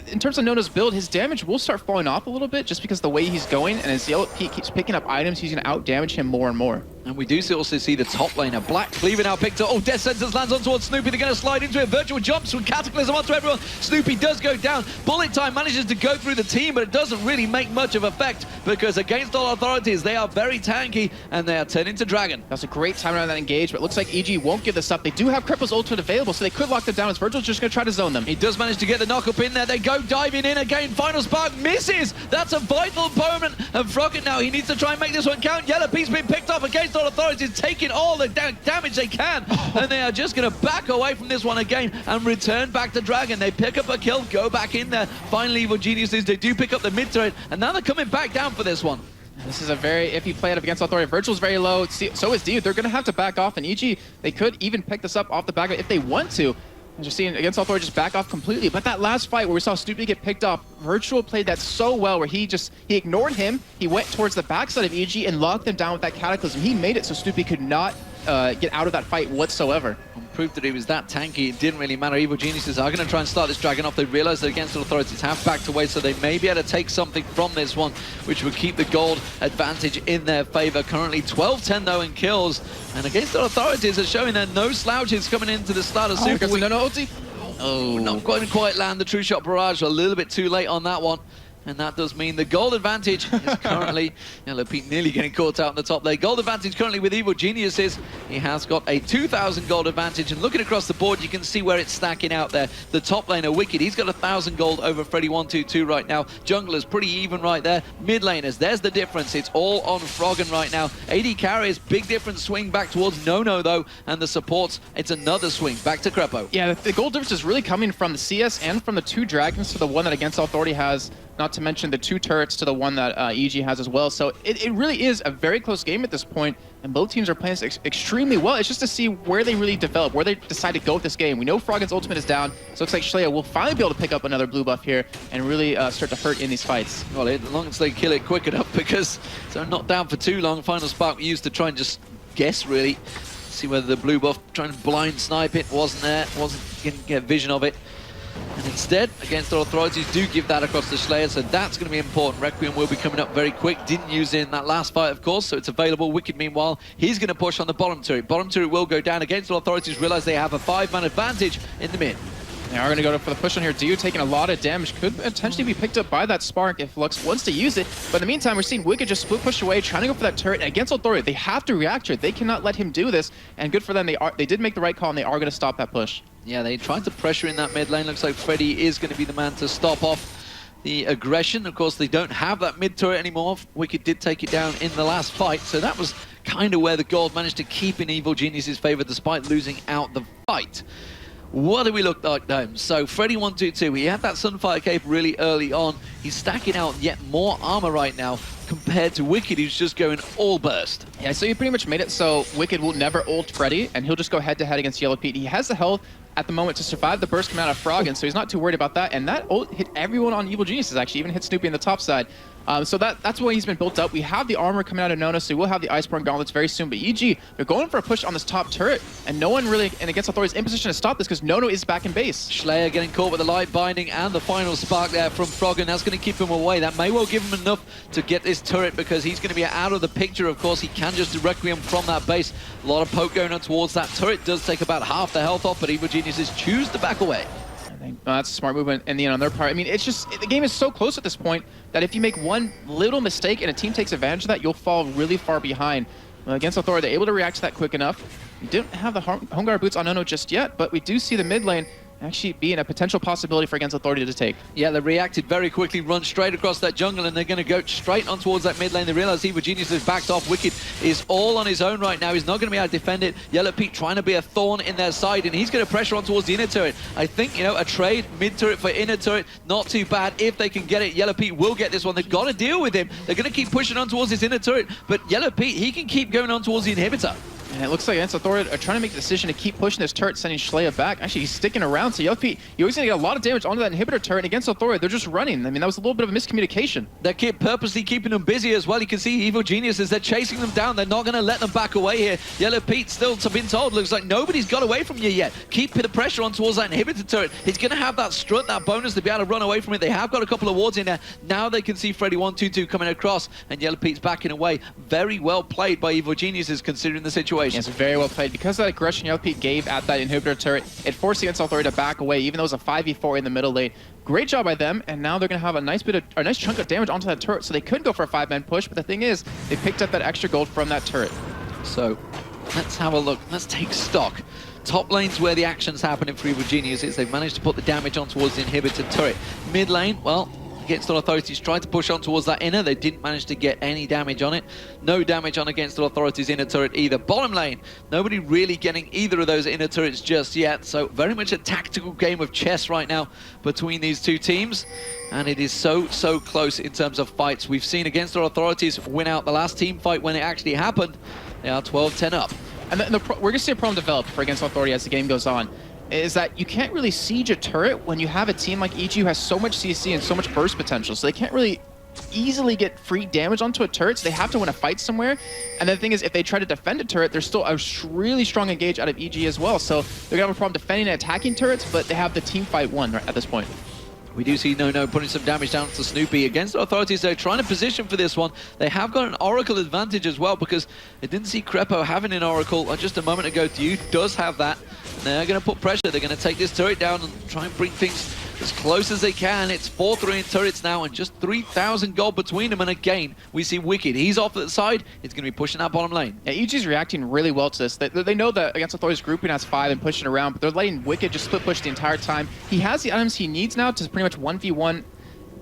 in terms of Nono's build, his damage will start falling off a little bit just because the way he's going, and as Yellow Pete keeps picking up items, he's going to out-damage him more and more. And we do also see the top laner, Black Cleaver now picked up. Oh, Death Sentence lands on towards Snoopy. They're going to slide into it. Virtual jumps from Cataclysm onto everyone. Snoopy does go down. Bullet Time manages to go through the team, but it doesn't really make much of effect because against all authorities, they are very tanky and they are turning to Dragon. That's a great time around that engage, but it looks like EG won't give this up. They do have Cripple's ultimate available, so they could lock them down as Virtual's just going to try to zone them. He does manage to get the knock up in there. They go diving in again. Final Spark misses. That's a vital opponent. And Froggen now, he needs to try and make this one count. Yellow Pete's been picked off against all authorities, taking all the damage they can. And they are just going to back away from this one again and return back to Dragon. They pick up a kill, go back in there. Finally, Evil Geniuses, they do pick up the mid turret, and now they're coming back down for this one. This is a very iffy play out of Against Authority. Virtual's very low, so is Dude. They're going to have to back off, and EG, they could even pick this up off the back if they want to. And just seeing Against Authority just back off completely. But that last fight where we saw Snoopy get picked off, Virtual played that so well where he ignored him, he went towards the backside of EG and locked them down with that Cataclysm. He made it so Snoopy could not get out of that fight whatsoever. Proved that he was that tanky, it didn't really matter. Evil Geniuses are going to try and start this Dragon off. They realize that Against All Authorities have backed away, so they may be able to take something from this one, which would keep the gold advantage in their favor. Currently 12-10 though in kills, and Against All Authorities are showing that no slouches coming into the start of Super Week. No ulti. Oh, not going to quite land the True Shot Barrage. A little bit too late on that one. And that does mean the gold advantage is currently, LP nearly getting caught out in the top lane. Gold advantage currently with Evil Geniuses. He has got a 2,000 gold advantage. And looking across the board, you can see where it's stacking out there. The top laner, Wicked, he's got 1,000 gold over Freddy122 right now. Jungler's pretty even right there. Mid laners, there's the difference. It's all on Froggen right now. AD carries, big difference swing back towards Nono though. And the supports, it's another swing back to Crepo. Yeah, the gold difference is really coming from the CS and from the 2 dragons to the one that Against Authority has. Not to mention the 2 turrets to the one that EG has as well. So it really is a very close game at this point, and both teams are playing extremely well. It's just to see where they really develop, where they decide to go with this game. We know Froggen's ultimate is down, so it looks like Schleya will finally be able to pick up another blue buff here and really start to hurt in these fights. Well, as long as they kill it quick enough, because they're not down for too long. Final Spark we used to try and just guess, really. See whether the blue buff, trying to blind snipe it, wasn't there, didn't get vision of it. And instead, Against All Authorities do give that across the Schleya, so that's going to be important. Requiem will be coming up very quick. Didn't use it in that last fight, of course, so it's available. Wicked, meanwhile, he's going to push on the bottom turret. Bottom turret will go down. Against All Authorities realize they have a 5-man advantage in the mid. They are going to go for the push on here. Dio taking a lot of damage. Could potentially be picked up by that Spark if Lux wants to use it. But in the meantime, we're seeing Wicked just split push away, trying to go for that turret. And Against Authority, they have to react to it. They cannot let him do this. And good for them. They did make the right call, and they are going to stop that push. Yeah, they tried to pressure in that mid lane. Looks like Freddy is going to be the man to stop off the aggression. Of course, they don't have that mid turret anymore. Wicked did take it down in the last fight. So that was kind of where the gold managed to keep in Evil Genius's favor despite losing out the fight. What do we look like now? So Freddy122, he had that Sunfire cape really early on. He's stacking out yet more armor right now compared to Wicked, who's just going all burst. Yeah, so he pretty much made it so Wicked will never ult Freddy, and he'll just go head-to-head against Yellow Pete. He has the health at the moment to survive the burst coming out of Froggen, so he's not too worried about that. And that ult hit everyone on Evil Geniuses, actually, even hit Snoopy on the top side. So that's why he's been built up. We have the armor coming out of Nona, so we'll have the Iceborne Gauntlets very soon. But EG, they're going for a push on this top turret, and no one really, and Against Authority is in position to stop this because Nono is back in base. Schleya getting caught with the light binding and the final spark there from Froggen. That's going to keep him away. That may well give him enough to get this turret because he's going to be out of the picture. Of course, he can just do Requiem from that base. A lot of poke going on towards that turret. Does take about half the health off, but Evil Geniuses choose to back away. That's a smart movement in the end on their part. I mean, it's just, the game is so close at this point that if you make one little mistake and a team takes advantage of that, you'll fall really far behind. Against Authority, they're able to react to that quick enough. We didn't have the home guard boots on Nono just yet, but we do see the mid lane actually being a potential possibility for Against Authority to take. Yeah, they reacted very quickly, run straight across that jungle, and they're going to go straight on towards that mid lane. They realize Evil Genius has backed off. Wicked is all on his own right now. He's not going to be able to defend it. Yellow Pete trying to be a thorn in their side, and he's going to pressure on towards the inner turret. I think, you know, a trade mid turret for inner turret, not too bad if they can get it. Yellow Pete will get this one. They've got to deal with him. They're going to keep pushing on towards this inner turret, but Yellow Pete, he can keep going on towards the inhibitor. And it looks like Against Authority are trying to make the decision to keep pushing this turret, sending Schleya back. Actually, he's sticking around, so Yellow Pete, you're always going to get a lot of damage onto that inhibitor turret. Against Authority, they're just running. I mean, that was a little bit of a miscommunication. They're purposely keeping them busy as well. You can see Evil Geniuses, they're chasing them down. They're not going to let them back away here. Yellow Pete still been told, looks like nobody's got away from you yet. Keep the pressure on towards that inhibitor turret. He's going to have that strut, that bonus to be able to run away from it. They have got a couple of wards in there. Now they can see Freddy122 coming across, and Yellow Pete's backing away. Very well played by Evil Geniuses considering the situation. Yes, very well played. Because of that aggression Yellow Pete gave at that inhibitor turret, it forced Against Authority to back away, even though it was a 5v4 in the middle lane. Great job by them, and now they're going to have a nice chunk of damage onto that turret, so they could go for a 5-man push, but the thing is, they picked up that extra gold from that turret. So, let's have a look. Let's take stock. Top lane's where the action's happening for Evil Geniuses. They've managed to put the damage on towards the inhibitor turret. Mid lane, well, Against All Authorities tried to push on towards that inner. They didn't manage to get any damage on it. No damage on Against All Authorities inner turret either. Bottom lane, nobody really getting either of those inner turrets just yet. So very much a tactical game of chess right now between these two teams. And it is so close in terms of fights. We've seen Against All Authorities win out the last team fight when it actually happened. They are 12-10 up. And we're going to see a problem develop for Against Authority as the game goes on. Is that you can't really siege a turret when you have a team like EG who has so much CC and so much burst potential. So they can't really easily get free damage onto a turret, so they have to win a fight somewhere. And the thing is, if they try to defend a turret, there's still a really strong engage out of EG as well. So they're going to have a problem defending and attacking turrets, but they have the team fight won at this point. We do see Nono putting some damage down to Snoopy. Against Authorities, they're trying to position for this one. They have got an Oracle advantage as well because they didn't see Crepo having an Oracle just a moment ago. Dude does have that. They're going to put pressure. They're going to take this turret down and try and bring things to as close as they can. It's 4-3 in turrets now and just 3,000 gold between them. And again, we see Wicked. He's off at the side. He's going to be pushing that bottom lane. Yeah, EG's reacting really well to this. They know that Against Authority's grouping has 5 and pushing around, but they're letting Wicked just split push the entire time. He has the items he needs now to pretty much 1v1.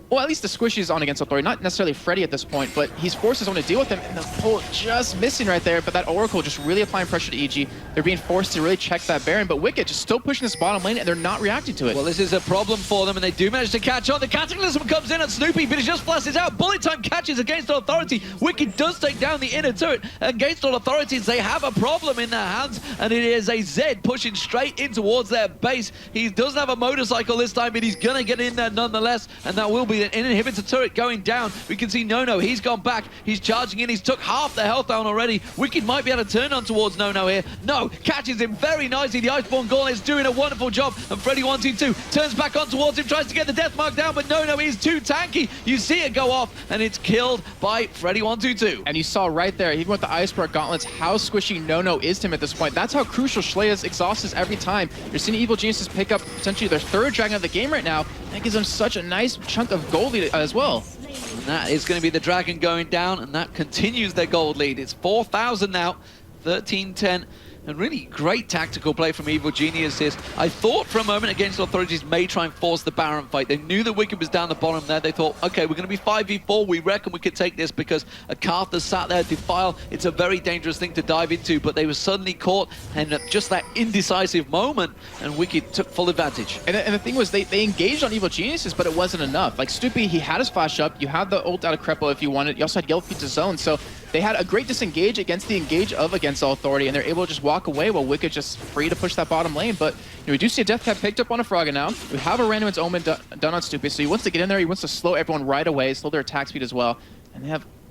Well, at least the squish is on Against Authority, not necessarily Freddy at this point, but he's forced his own to deal with him, and the pull just missing right there, but that Oracle just really applying pressure to EG. They're being forced to really check that Baron, but Wicked just still pushing this bottom lane, and they're not reacting to it. Well, this is a problem for them, and they do manage to catch on. The Cataclysm comes in on Snoopy, but he just flashes out. Bullet time catches Against Authority. Wicked does take down the inner turret. Against All Authorities, they have a problem in their hands, and it is a Zed pushing straight in towards their base. He doesn't have a motorcycle this time, but he's going to get in there nonetheless, and that will be an inhibitor turret going down. We can see Nono, he's gone back, he's charging in, he's took half the health down already. Wicked might be able to turn on towards Nono here. No, catches him very nicely. The Iceborne Gauntlet is doing a wonderful job, and Freddy122 turns back on towards him, tries to get the death mark down, but Nono is too tanky. You see it go off, and it's killed by Freddy122. And you saw right there, even with the Iceborne Gauntlets, how squishy Nono is to him at this point. That's how crucial Shleya's exhaust is every time. You're seeing Evil Geniuses pick up potentially their 3rd dragon of the game right now. That gives them such a nice chunk of gold lead as well. And that is going to be the dragon going down, and that continues their gold lead. It's 4,000 now, 13-10. And really great tactical play from Evil Geniuses. I thought for a moment Against Authorities may try and force the Baron fight. They knew that Wicked was down the bottom there. They thought, okay, we're going to be 5v4. We reckon we could take this because a Cartha sat there, Defile. It's a very dangerous thing to dive into, but they were suddenly caught and at just that indecisive moment, and Wicked took full advantage. And the thing was, they engaged on Evil Geniuses, but it wasn't enough. Like Stoopy, he had his flash up. You had the ult out of Crepo if you wanted. You also had Yellow Feet to zone, so they had a great disengage against the engage of Against All Authority, and they're able to just walk away while Wicked just free to push that bottom lane. But we do see a Death Cap picked up on a Froggen now. We have a Random's Omen done on Stoopy, so he wants to get in there. He wants to slow everyone right away, slow their attack speed as well. And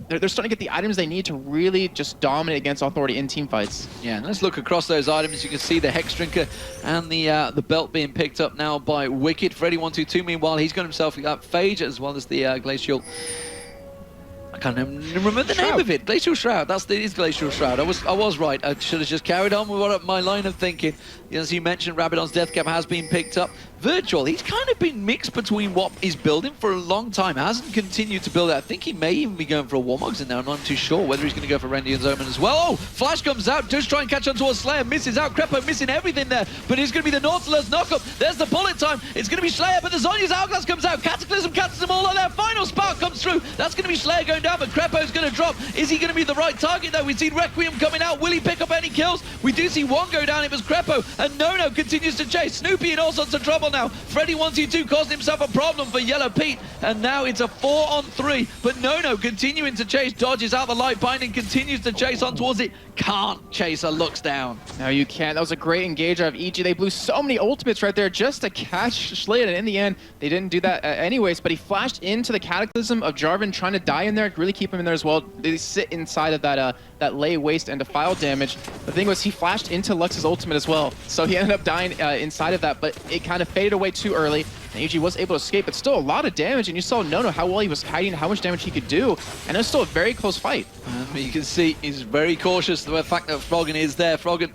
they're starting to get the items they need to really just dominate Against Authority in team fights. Yeah, and let's look across those items. You can see the Hex Drinker and the belt being picked up now by Wicked. Freddy122, meanwhile, he's got himself Phage as well as the Glacial. I can't remember the name of it. Glacial Shroud. It is Glacial Shroud. I was right. I should have just carried on with my line of thinking. As you mentioned, Rabadon's Death Cap has been picked up. Virtual, he's kind of been mixed between what he's building for a long time. Hasn't continued to build it. I think he may even be going for a Warmogs in there. I'm not too sure whether he's going to go for Rendian's Omen as well. Oh, Flash comes out. Just try and catch on towards Slayer. Misses out. Crepo missing everything there. But it's going to be the Nautilus knockup. There's the bullet time. It's going to be Slayer, but the Zhonya's Hourglass comes out. Cataclysm catches them all on there. Final spark comes through. That's going to be Slayer going down, but Crepo's going to drop. Is he going to be the right target though? We've seen Requiem coming out. Will he pick up any kills? We do see one go down. It was Crepo, and Nono continues to chase. Snoopy in all sorts of trouble now. Freddy122 caused himself a problem for Yellow Pete, and now it's a 4-on-3. But Nono continuing to chase, dodges out the light binding, continues to chase on towards it. Can't chase her, looks down. No, you can't. That was a great engage out of EG. They blew so many ultimates right there just to catch Slade, and in the end, they didn't do that anyways, but he flashed into the Cataclysm of Jarvan, trying to die in there, really keep him in there as well. They sit inside of that lay waste and defile damage. The thing was, he flashed into Lux's ultimate as well, so he ended up dying inside of that, but it kind of faded away too early. And EG was able to escape, but still a lot of damage, and you saw Nono how well he was hiding, how much damage he could do, and it was still a very close fight. You can see he's very cautious of the fact that Froggen is there. Froggen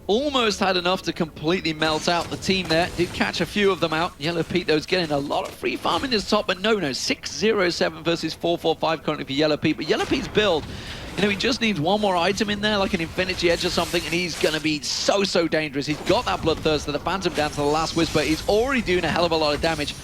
almost had enough to completely melt out the team there. Did catch a few of them out. Yellow Pete, though, is getting a lot of free farm in his top, but no, 607 versus 445 currently for Yellow Pete. But Yellow Pete's build, you know, he just needs one more item in there, like an Infinity Edge or something, and he's going to be so dangerous. He's got that Bloodthirster, the Phantom Dance, the Last Whisper. He's already doing a hell of a lot of damage,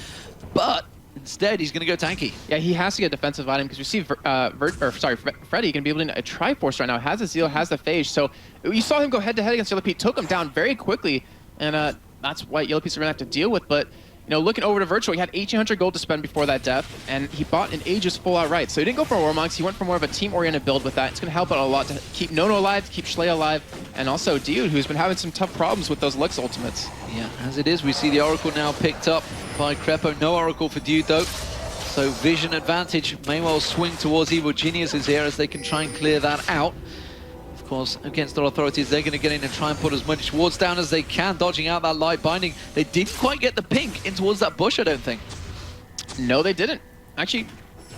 but instead, he's going to go tanky. Yeah, he has to get a defensive item because we see Freddy going to be able to a Triforce right now. Has the Zeal, has the Phage. So you saw him go head-to-head against Yellow Pete, took him down very quickly, and that's what Yellow Pete's going to have to deal with. But you know, looking over to Virtual, he had 1,800 gold to spend before that death, and he bought an Aegis full outright. So he didn't go for Warmogs, he went for more of a team-oriented build with that. It's going to help out a lot to keep Nono alive, to keep Schley alive, and also Dude, who's been having some tough problems with those Lux ultimates. Yeah, as it is, we see the Oracle now picked up by Crepo. No Oracle for Dude, though. So vision advantage may well swing towards Evil Geniuses here as they can try and clear that out. Of course, against All Authorities, they're going to get in and try and put as much wards down as they can, dodging out that light binding. They didn't quite get the pink in towards that bush, I don't think. No, they didn't. Actually,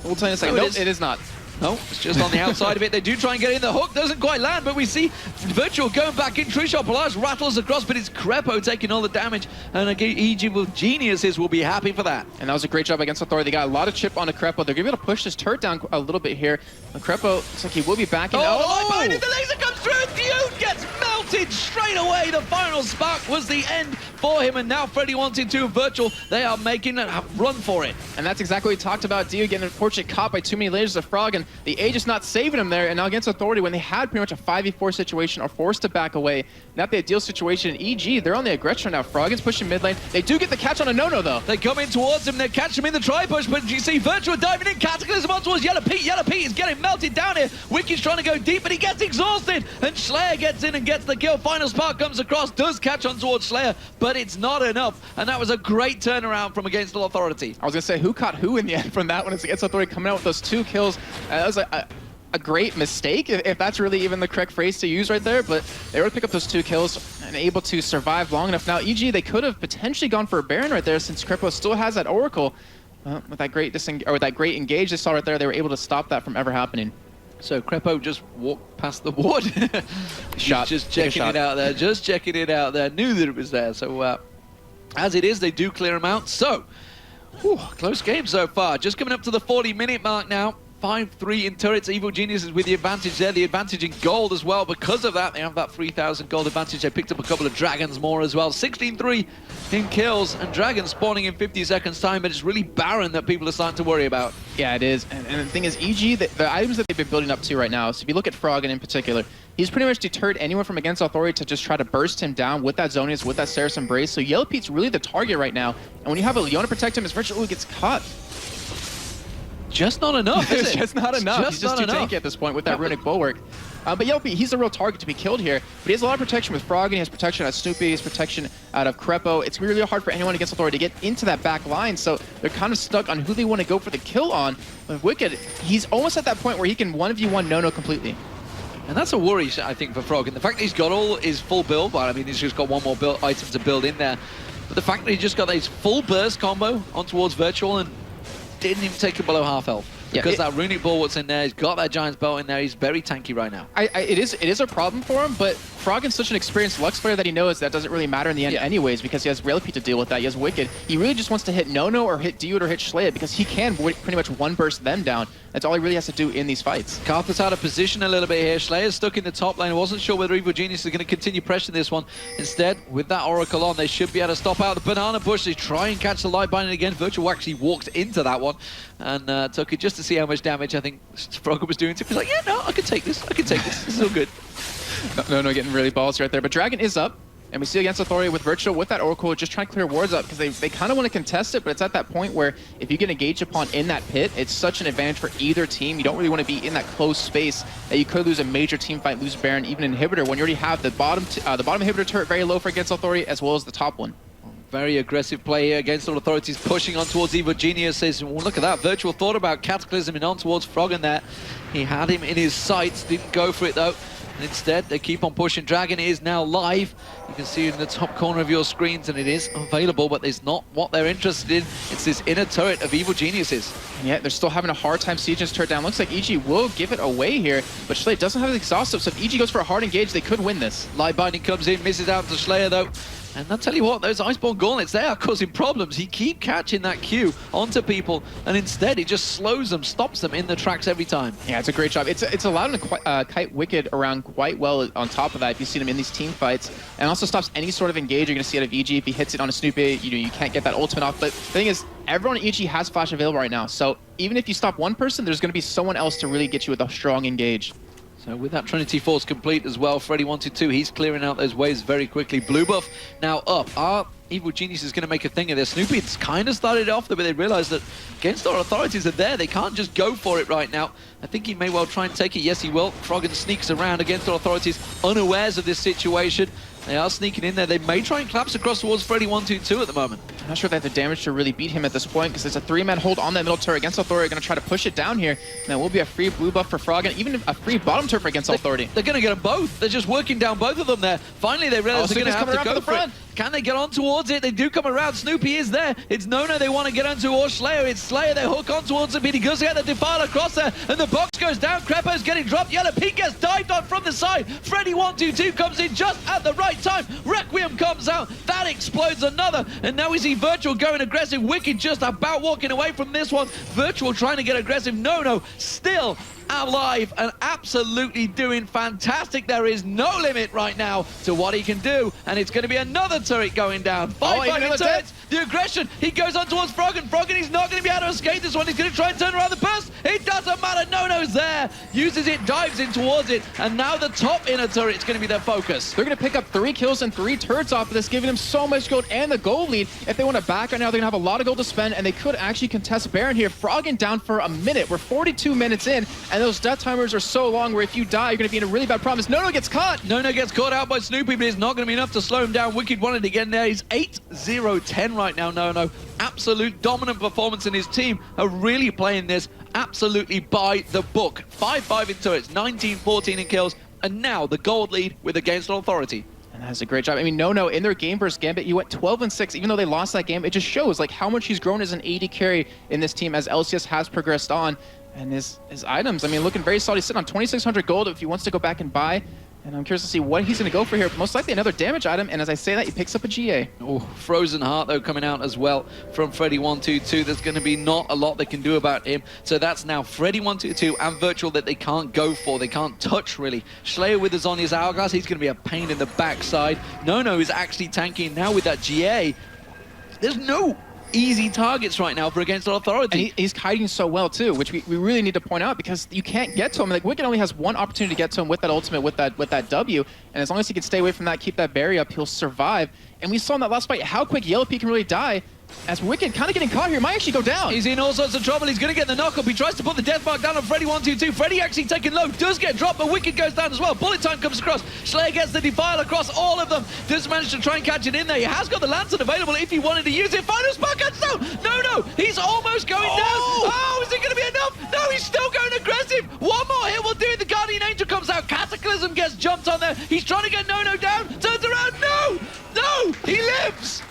we'll tell you in a second. Nope, it is not. No, it's just on the outside of it. They do try and get in. The hook doesn't quite land, but we see Virtual going back in. Trishot Polaris rattles across, but it's Crepo taking all the damage. And again, EG with Geniuses will be happy for that. And that was a great job against Authority. They got a lot of chip onto Crepo. They're going to be able to push this turret down a little bit here. And Crepo looks like he will be back in. Oh, the laser comes through. Dude gets melted straight away. The final spark was the end for him. And now Freddy wanted to Virtual. They are making a run for it. And that's exactly what we talked about. Dio getting unfortunately caught by too many lasers of Frog, and the Aegis not saving him there. And now against Authority, when they had pretty much a 5v4 situation, are forced to back away. Not the ideal situation. EG, they're on the aggression now. Frog is pushing mid lane. They do get the catch on a no-no, though. They come in towards him. They catch him in the tri-push, but you see Virtua diving in. Cataclysm on towards Yellow Pete. Yellow Pete is getting melted down here. Wiki's trying to go deep, but he gets exhausted. And Slayer gets in and gets the kill. Final Spark comes across, does catch on towards Slayer, but it's not enough. And that was a great turnaround from against Authority. I was going to say, who caught who in the end from that one? It's against Authority coming out with those 2 kills. That was a great mistake, if that's really even the correct phrase to use right there, but they were able to pick up those 2 kills and able to survive long enough. Now, EG, they could have potentially gone for a Baron right there since Crepo still has that Oracle. With that great engage they saw right there, they were able to stop that from ever happening. So Crepo just walked past the ward. Just checking it out there, just checking it out there. Knew that it was there. So as it is, they do clear him out. So, close game so far. Just coming up to the 40-minute mark now. 5-3 in turrets. Evil Geniuses with the advantage there. The advantage in gold as well. Because of that, they have that 3,000 gold advantage. They picked up a couple of Dragons more as well. 16-3 in kills, and Dragons spawning in 50 seconds time, but it's really Baron that people are starting to worry about. Yeah, it is. And the thing is, EG, the items that they've been building up to right now, so if you look at Froggen in particular, he's pretty much deterred anyone from against Authority to just try to burst him down with that Zonius, with that Ceres Embrace. So Yellow Pete's really the target right now. And when you have a Leona protect him, it's virtually gets caught. Just not enough, is it? It's just not enough. He's just too tanky at this point with that runic bulwark. But Yellow Pete, he's the real target to be killed here. But he has a lot of protection with Frog, and he has protection out of Snoopy, he has protection out of Crepo. It's really hard for anyone against Authority to get into that back line, so they're kind of stuck on who they want to go for the kill on. But Wicked, he's almost at that point where he can 1v1 no-no completely. And that's a worry, I think, for Frog. And the fact that he's got all his full build, well, I mean, he's just got one more item to build in there. But the fact that he just got his full burst combo on towards Virtual and didn't even take it below half health. Because that runic ball what's in there, he's got that Giant's Belt in there, he's very tanky right now. It is a problem for him, but Froggen's such an experienced Lux player that he knows that doesn't really matter in the end anyways, because he has Yellow Pete to deal with that, he has Wicked. He really just wants to hit No-No or hit Dude or hit Schlea because he can pretty much one-burst them down. That's all he really has to do in these fights. Karthus out of position a little bit here. Schleier's stuck in the top lane. I wasn't sure whether Evil Genius is going to continue pressuring this one. Instead, with that Oracle on, they should be able to stop out the banana bush. They try and catch the light binding again. Virtual actually walked into that one and took it just to see how much damage I think Frogger was doing to him. He's like, yeah, no, I can take this. I can take this. This is all good. No, getting really ballsy right there. But Dragon is up. And we see against Authority with Virtual, with that Oracle, just trying to clear wards up, because they kind of want to contest it, but it's at that point where if you get engaged upon in that pit, it's such an advantage for either team. You don't really want to be in that close space that you could lose a major team fight, lose Baron, even an inhibitor, when you already have the bottom inhibitor turret very low for against Authority, as well as the top one. Very aggressive play here against all Authorities, pushing on towards Evil Genius. Says, well, look at that. Virtual thought about Cataclysm and on towards Froggen there. He had him in his sights, didn't go for it though. And instead, they keep on pushing. Dragon is now live. You can see it in the top corner of your screens, and it is available, but it's not what they're interested in. It's this inner turret of Evil Geniuses. Yeah, they're still having a hard time sieging this turret down. Looks like EG will give it away here, but Schlea doesn't have the exhaustive, so if EG goes for a hard engage, they could win this. Light Binding comes in, misses out to Schlea though. And I'll tell you what, those Iceborne Gauntlets, they are causing problems. He keep catching that Q onto people, and instead he just slows them, stops them in the tracks every time. Yeah, it's a great job. It's allowed him to kite Wicked around quite well on top of that, if you see him in these team fights, and also stops any sort of engage you're going to see out of EG. If he hits it on a Snoopy, you can't get that ultimate off. But the thing is, everyone in EG has Flash available right now, so even if you stop one person, there's going to be someone else to really get you with a strong engage. So with that Trinity Force complete as well, Freddy wanted to. He's clearing out those waves very quickly. Blue buff now up. Our Evil Genius is going to make a thing of this. Snoopy, it's kind of started off there, but they realized that against our Authorities are there. They can't just go for it right now. I think he may well try and take it. Yes, he will. Froggen sneaks around against our Authorities, unawares of this situation. They are sneaking in there. They may try and collapse across towards Freddy 1-2-2 at the moment. I'm not sure if they have the damage to really beat him at this point, because it's a 3-man hold on that middle turret against Authority. Going to try to push it down here. And there will be a free blue buff for Froggen, even a free bottom turret against Authority. They're going to get them both. They're just working down both of them there. Finally, they realize they're going to have to go for it. Can they get on towards towards it. They do come around. Snoopy is there. It's Nono they want to get onto, or Slayer. It's Slayer. They hook on towards him. He goes to get the Defile across there, and the box goes down. Crepo's getting dropped. Yellow Pink gets dived on from the side. Freddy122 comes in just at the right time. Requiem comes out. That explodes another, and now we see Virtual going aggressive. Wicked just about walking away from this one. Virtual trying to get aggressive. Nono still alive and absolutely doing fantastic. There is no limit right now to what he can do, and it's going to be another turret going down. 5-5 turrets. The aggression. He goes on towards Froggen. Froggen, he's not going to be able to escape this one. He's going to try and turn around the burst. It doesn't matter. Nono's there. Uses it, dives in towards it, and now the top inner turret is going to be their focus. They're going to pick up 3 kills and 3 turrets off of this, giving them so much gold and the gold lead. If they want to back right now, they're going to have a lot of gold to spend, and they could actually contest Baron here. Froggen down for a minute. We're 42 minutes in, and those death timers are so long where if you die, you're going to be in a really bad problem. Nono gets caught. Nono gets caught out by Snoopy, but it's not going to be enough to slow him down. Wicked wanted to get in there. He's 8-0-10 right now, Nono. Absolute dominant performance, in his team are really playing this absolutely by the book. 5-5 in turrets, 19-14 in kills, and now the gold lead with Against All Authority. And that's a great job. I mean, Nono, in their game versus Gambit, you went 12-6. Even though they lost that game, it just shows like how much he's grown as an AD carry in this team as LCS has progressed on. And his items, I mean, looking very solid. He's sitting on 2,600 gold if he wants to go back and buy. And I'm curious to see what he's going to go for here. Most likely another damage item. And as I say that, he picks up a GA. Oh, Frozen Heart, though, coming out as well from Freddy122. There's going to be not a lot they can do about him. So that's now Freddy122 and Virtual that they can't go for. They can't touch, really. Slayer with his Zonya's Hourglass. He's going to be a pain in the backside. Nono is actually tanking now with that GA. There's no easy targets right now for Against All Authority. And he's hiding so well too, which we really need to point out because you can't get to him. Like Wicked only has one opportunity to get to him with that ultimate, with that W, and as long as he can stay away from that, keep that barrier up, he'll survive. And we saw in that last fight how quick Yellow P can really die. As Wicked kind of getting caught here, might actually go down. He's in all sorts of trouble. He's going to get the knock-up. He tries to put the death mark down on Freddy122. Freddy actually taking low, does get dropped, but Wicked goes down as well. Bullet time comes across. Slayer gets the Defile across all of them. Does manage to try and catch it in there. He has got the Lantern available if he wanted to use it. Final spark cuts down. No, he's almost going down. Oh, is it going to be enough? No, he's still going aggressive. One more hit will do it. The Guardian Angel comes out. Cataclysm gets jumped on there. He's trying to get Nono down. Turns around. No, he lives.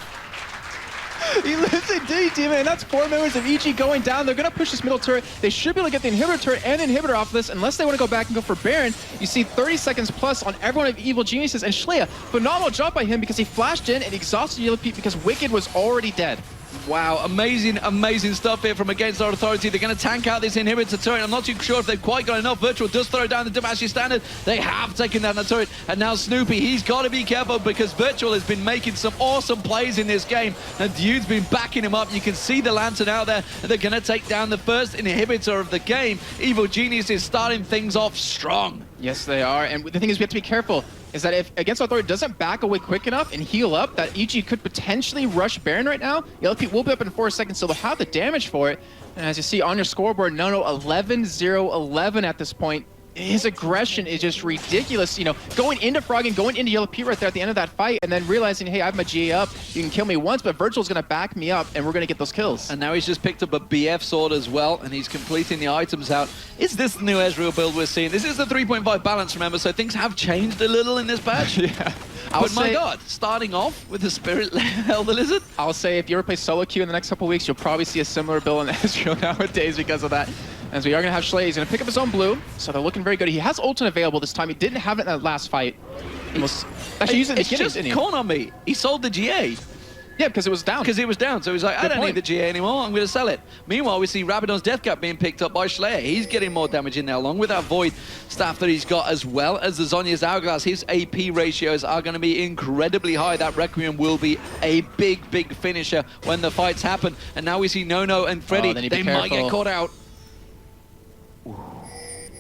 He lives indeed, team, and that's 4 members of EG going down. They're going to push this middle turret. They should be able to get the inhibitor turret and the inhibitor off of this, unless they want to go back and go for Baron. You see 30 seconds plus on everyone of Evil Geniuses, and Shlea, phenomenal job by him because he flashed in and exhausted Yellow Pete because Wicked was already dead. Wow, amazing stuff here from Against Our Authority. They're going to tank out this inhibitor turret. I'm not too sure if they've quite got enough. Virtual does throw down the Demacia standard. They have taken down the turret. And now Snoopy, he's got to be careful because Virtual has been making some awesome plays in this game. And Dude's been backing him up. You can see the Lantern out there. And they're going to take down the first inhibitor of the game. Evil Genius is starting things off strong. Yes, they are. And the thing is, we have to be careful, is that if Against Authority doesn't back away quick enough and heal up, that EG could potentially rush Baron right now. Yellow Pete will be up in 4 seconds, so they'll have the damage for it. And as you see on your scoreboard, Nono 11-0-11 at this point. His aggression is just ridiculous. You know, going into Froggen, going into Yellow Pete right there at the end of that fight, and then realizing, hey, I have my GA up. You can kill me once, but Virtual's going to back me up, and we're going to get those kills. And now he's just picked up a BF sword as well, and he's completing the items out. Is this the new Ezreal build we're seeing? This is the 3.5 balance, remember, so things have changed a little in this patch. Yeah. But my God, starting off with the Spirit Elder Lizard? I'll say if you ever play solo queue in the next couple of weeks, you'll probably see a similar build in Ezreal nowadays because of that. As we are going to have Shlea, he's going to pick up his own blue, so they're looking very good. He has ultimate available this time. He didn't have it in that last fight. He was actually using it in the beginning, didn't he? Corn on me. He sold the GA. Yeah, because it was down. Because it was down, so he's like, I don't need the GA anymore, I'm going to sell it. Meanwhile, we see Rabadon's Death Cap being picked up by Shlea. He's getting more damage in there, along with that Void staff that he's got, as well as the Zonya's Hourglass. His AP ratios are going to be incredibly high. That Requiem will be a big finisher when the fights happen. And now we see Nono and Freddy. They might get caught out. Ooh,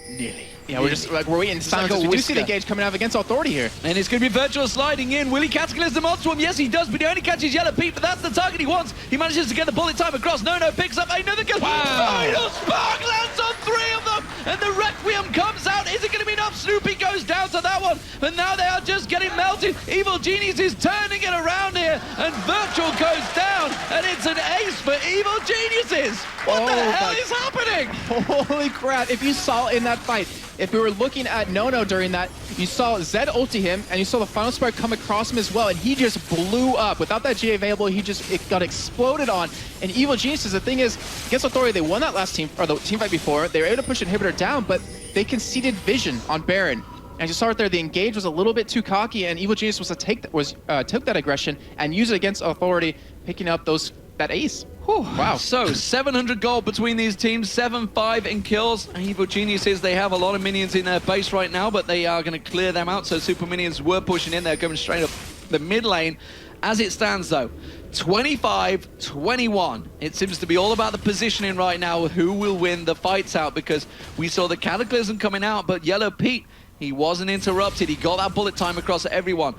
nearly. Yeah, we're waiting in silence. Like we do see the gauge coming out Against Authority here. And it's going to be Virtual sliding in. Will he Cataclysm onto him? Yes, he does, but he only catches Yellow Pete, but that's the target he wants. He manages to get the bullet time across. Nono picks up another kill. Wow. Final spark lands on 3 of them, and the Requiem comes out shot. Is it going to be enough? Snoopy goes down to that one, but now they are just getting melted. Evil Genius is turning it around here, and Virtual goes down, and it's an ace for Evil Geniuses. What the hell is happening? Holy crap, if you saw in that fight, if we were looking at Nono during that, you saw Zed ulti him, and you saw the final spark come across him as well, and he just blew up. Without that GA available, it got exploded on. And Evil Geniuses, the thing is, against Authority, they won that last team, or the team fight before. They were able to push Inhibitor down, but they conceded vision on Baron. As you saw right there, the engage was a little bit too cocky, and Evil Genius took that aggression and used it against Authority, picking up that ace. Whew. Wow. So 700 gold between these teams, 7-5 in kills. Evil Geniuses, they have a lot of minions in their base right now, but they are going to clear them out. So super minions were pushing in there, going straight up the mid lane. As it stands though, 25-21. It seems to be all about the positioning right now with who will win the fights out, because we saw the Cataclysm coming out, but Yellow Pete, he wasn't interrupted. He got that bullet time across everyone.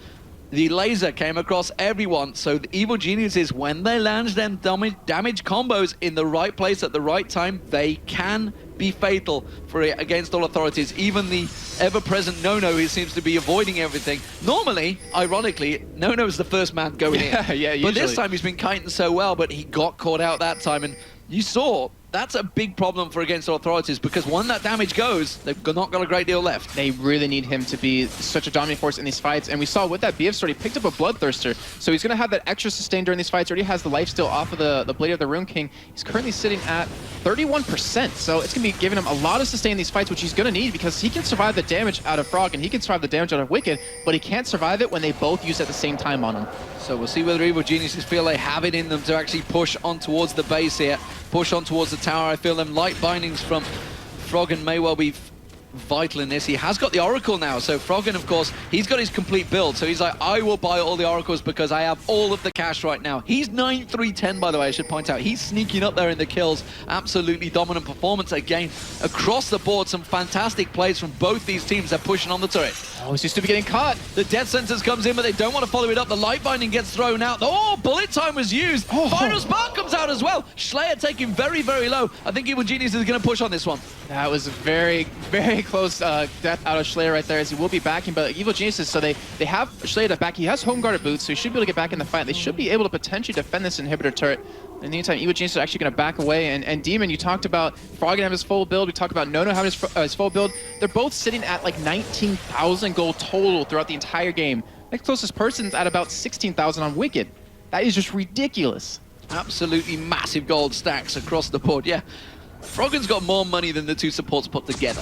The laser came across everyone, so the Evil Geniuses, when they land them damage combos in the right place at the right time, they can be fatal for it against all authorities. Even the ever-present Nono, who seems to be avoiding everything. Normally, ironically, Nono's the first man going in. Yeah, usually. But this time he's been kiting so well, but he got caught out that time, and you saw that's a big problem for against authorities, because when that damage goes, they've not got a great deal left. They really need him to be such a dominant force in these fights, and we saw with that BF sword, he picked up a Bloodthirster, so he's going to have that extra sustain during these fights. Already has the lifesteal off of the Blade of the Rune King. He's currently sitting at 31%, so it's going to be giving him a lot of sustain in these fights, which he's going to need, because he can survive the damage out of Frog, and he can survive the damage out of Wicked, but he can't survive it when they both use it at the same time on him. So we'll see whether Evil Geniuses feel they have it in them to actually push on towards the base here, push on towards the tower. I feel them light bindings from Froggen may well be vital in this. He has got the Oracle now, so Froggen, of course, he's got his complete build, so he's like, I will buy all the Oracles because I have all of the cash right now. He's 9-3-10, by the way, I should point out. He's sneaking up there in the kills. Absolutely dominant performance again across the board. Some fantastic plays from both these teams. They're pushing on the turret. Oh, he seems to be getting caught. The Death Sentence comes in, but they don't want to follow it up. The Light Binding gets thrown out. Oh, bullet time was used. Final Spark comes out as well. Slayer taking very, very low. I think Evil Genius is going to push on this one. That was a very, very close death out of Slayer right there, as he will be backing, but Evil Geniuses, so they have Slayer to back. He has home guarded boots, so he should be able to get back in the fight. They should be able to potentially defend this inhibitor turret. In the meantime, Evil Geniuses are actually going to back away, and Demon, you talked about Froggen having his full build, we talked about Nono having his full build. They're both sitting at like 19,000 gold total throughout the entire game. Next closest person's at about 16,000 on Wicked. That is just ridiculous. Absolutely massive gold stacks across the board, yeah. Froggen's got more money than the two supports put together.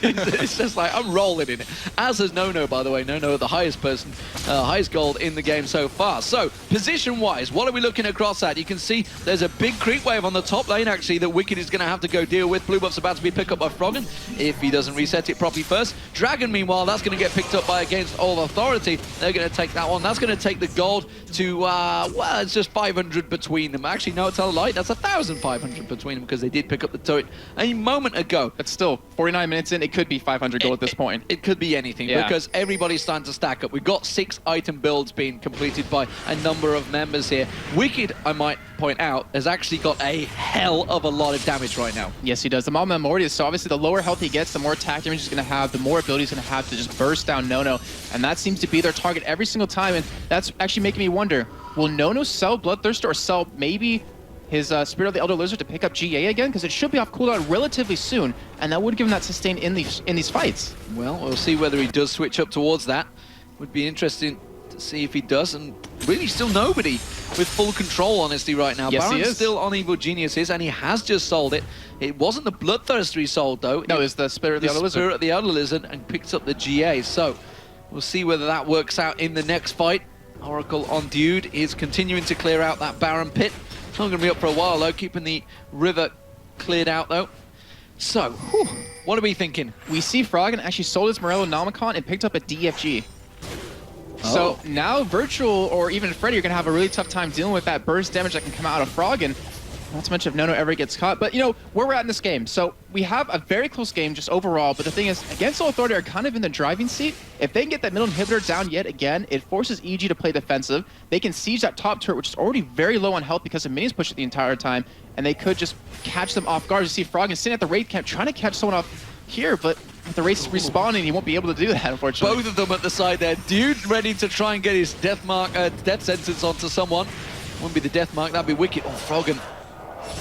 It's just like, I'm rolling in it. As has Nono, by the way. Nono, the highest person, highest gold in the game so far. So, position-wise, what are we looking across at? You can see there's a big creep wave on the top lane, actually, that Wicked is going to have to go deal with. Blue buff's about to be picked up by Froggen, if he doesn't reset it properly first. Dragon, meanwhile, that's going to get picked up by Against All Authority. They're going to take that one. That's going to take the gold to, well, it's just 500 between them. Actually, no, it's a lie. That's 1,500 between them, because they did pick up the turret a moment ago. But still, 49 minutes in, it could be 500 gold at this point. It could be anything, because everybody's starting to stack up. We've got 6 item builds being completed by a number of members here. Wicked, I might point out, has actually got a hell of a lot of damage right now. Yes, he does. The Mama Mortius, so obviously the lower health he gets, the more attack damage he's going to have, the more ability he's going to have to just burst down Nono. And that seems to be their target every single time, and that's actually making me wonder, will Nono sell Bloodthirster or sell maybe his Spirit of the Elder Lizard to pick up GA again? Because it should be off cooldown relatively soon, and that would give him that sustain in these fights. Well, we'll see whether he does switch up towards that. Would be interesting to see if he does, and really still nobody with full control, honestly, right now. Yes, Baron's he is. still on Evil Geniuses, and he has just sold it. It wasn't the Bloodthirster he sold, though. No, it's the Spirit of the Elder Lizard. Spirit of the Elder Lizard, and picks up the GA. So, we'll see whether that works out in the next fight. Oracle on Dude is continuing to clear out that Baron pit. It's not going to be up for a while, though, keeping the river cleared out, though. So, what are we thinking? We see Froggen actually sold his Morello Nomicon and picked up a DFG. So now Virtual or even Freddy are going to have a really tough time dealing with that burst damage that can come out of Froggen. Not to mention if Nono ever gets caught. But, you know, where we're at in this game. So we have a very close game just overall. But the thing is, Against All Authority are kind of in the driving seat. If they can get that middle inhibitor down yet again, it forces EG to play defensive. They can siege that top turret, which is already very low on health because the minions push it the entire time. And they could just catch them off guard. You see Froggen sitting at the raid camp trying to catch someone off here. But with the race respawning, he won't be able to do that, unfortunately. Both of them at the side there. Dude ready to try and get his death sentence onto someone. Wouldn't be the death mark, that'd be wicked. Oh, Froggen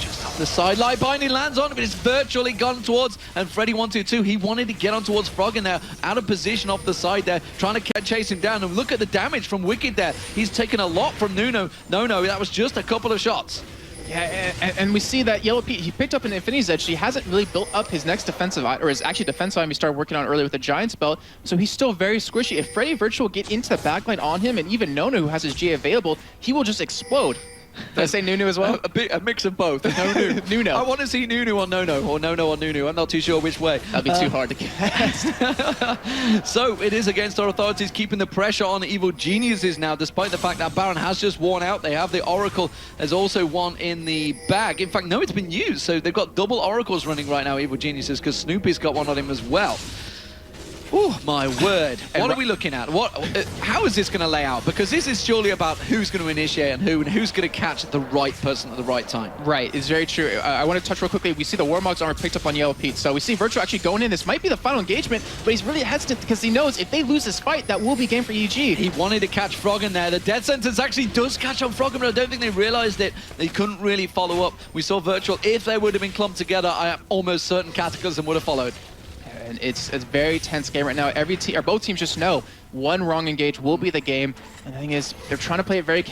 just up the sideline. Binding lands on it, but it's virtually gone towards, and Freddy 122, he wanted to get on towards Froggen there, out of position off the side there, trying to chase him down. And look at the damage from Wicked there. He's taken a lot from Nuno. No, that was just a couple of shots. Yeah, and we see that Yellow Pete, he picked up an Infinity's Edge. He hasn't really built up his next defensive item, or his actually defensive item he started working on earlier with the Giant's Belt, so he's still very squishy. If Freddy Virtual get into the backline on him, and even Nono, who has his GA available, he will just explode. Did I say Nunu as well? A mix of both. Nuno. I want to see Nunu on Nono, or Nono on Nunu. I'm not too sure which way. That'd be too hard to guess. So it is against our authorities, keeping the pressure on Evil Geniuses now, despite the fact that Baron has just worn out. They have the Oracle. There's also one in the bag. In fact, no, it's been used. So they've got double Oracles running right now, Evil Geniuses, because Snoopy's got one on him as well. Oh my word! What are we looking at? How is this going to lay out? Because this is surely about who's going to initiate and who's going to catch the right person at the right time. Right, it's very true. I want to touch real quickly. We see the Warmog's armor picked up on Yellow Pete, so we see Virtual actually going in. This might be the final engagement, but he's really hesitant because he knows if they lose this fight, that will be game for EG. He wanted to catch Froggen there. The death sentence actually does catch on Froggen, but I don't think they realized it. They couldn't really follow up. We saw Virtual. If they would have been clumped together, I am almost certain Cataclysm would have followed. And it's a very tense game right now. Both teams just know one wrong engage will be the game. And the thing is, they're trying to play it very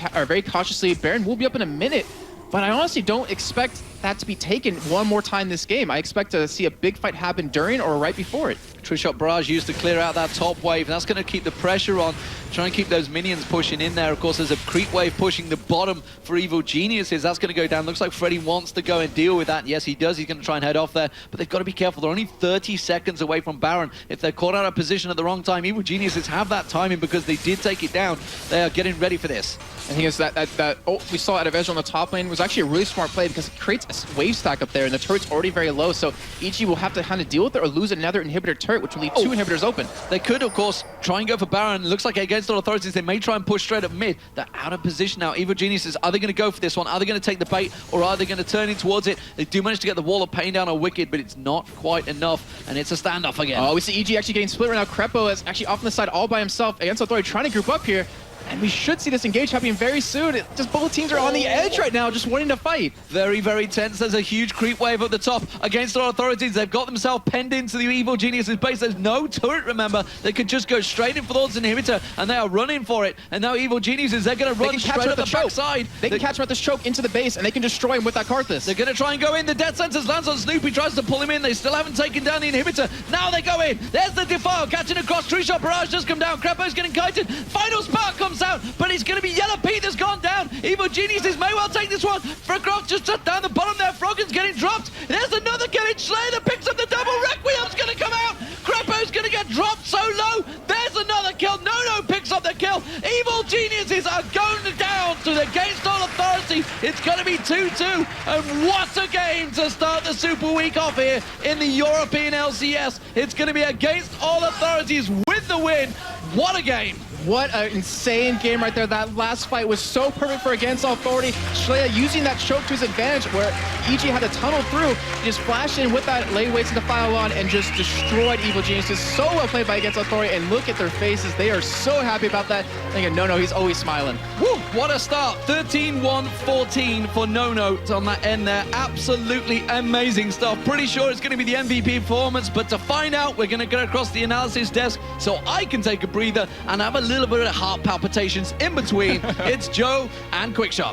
cautiously. Baron will be up in a minute, but I honestly don't expect that to be taken one more time this game. I expect to see a big fight happen during or right before it. Trishot Barrage used to clear out that top wave. That's going to keep the pressure on, try and keep those minions pushing in there. Of course, there's a creep wave pushing the bottom for Evil Geniuses. That's going to go down. Looks like Freddy wants to go and deal with that. Yes, he does. He's going to try and head off there, but they've got to be careful. They're only 30 seconds away from Baron. If they're caught out of position at the wrong time, Evil Geniuses have that timing because they did take it down. They are getting ready for this. I think it's that we saw out of Ezreal on the top lane was actually a really smart play because it creates a wave stack up there, and the turret's already very low, so EG will have to kind of deal with it or lose another inhibitor turret, which will leave two inhibitors open. They could, of course, try and go for Baron. Looks like against all authorities, they may try and push straight up mid. They're out of position now. Evil Geniuses, are they going to go for this one? Are they going to take the bait, or are they going to turn in towards it? They do manage to get the Wall of Pain down on Wicked, but it's not quite enough, and it's a standoff again. Oh, we see EG actually getting split right now. Krepo is actually off on the side all by himself against authority, trying to group up here. And we should see this engage happening very soon. Just both teams are on the edge right now, just wanting to fight. Very, very tense. There's a huge creep wave at the top against our authorities. They've got themselves penned into the Evil Geniuses base. There's no turret, remember. They could just go straight in for those inhibitor, and they are running for it. And now Evil Geniuses, they're going to run straight at the backside. They can catch him at this choke into the base, and they can destroy him with that Karthus. They're going to try and go in. The death sentence lands on Snoopy, tries to pull him in. They still haven't taken down the inhibitor. Now they go in. There's the Defile catching across. True Shot Barrage just come down. Krepo's getting kited. Final Spark comes out, but he's going to be Yellow Pete has gone down. Evil Geniuses may well take this one. Froggen just shut down the bottom there. Froggen's getting dropped. There's another killing. Slayer picks up the double. Requiem's going to come out. Krepo's going to get dropped so low. There's another kill. Nono picks up the kill. Evil Geniuses are going down to the against all authority. It's going to be 2-2. And what a game to start the Super Week off here in the European LCS. It's going to be against all authorities with the win. What a game. What an insane game right there. That last fight was so perfect for Against All Authority. Shleya using that choke to his advantage where EG had to tunnel through, just flashed in with that lay waits to file on and just destroyed Evil Geniuses. So well played by Against All Authority, and look at their faces. They are so happy about that. Thinking, no, he's always smiling. Woo, what a start. 13-1-14 for Nono on that end there. Absolutely amazing stuff. Pretty sure it's going to be the MVP performance, but to find out, we're going to get across the analysis desk so I can take a breather and have a little bit of heart palpitations in between. It's Joe and Quickshot.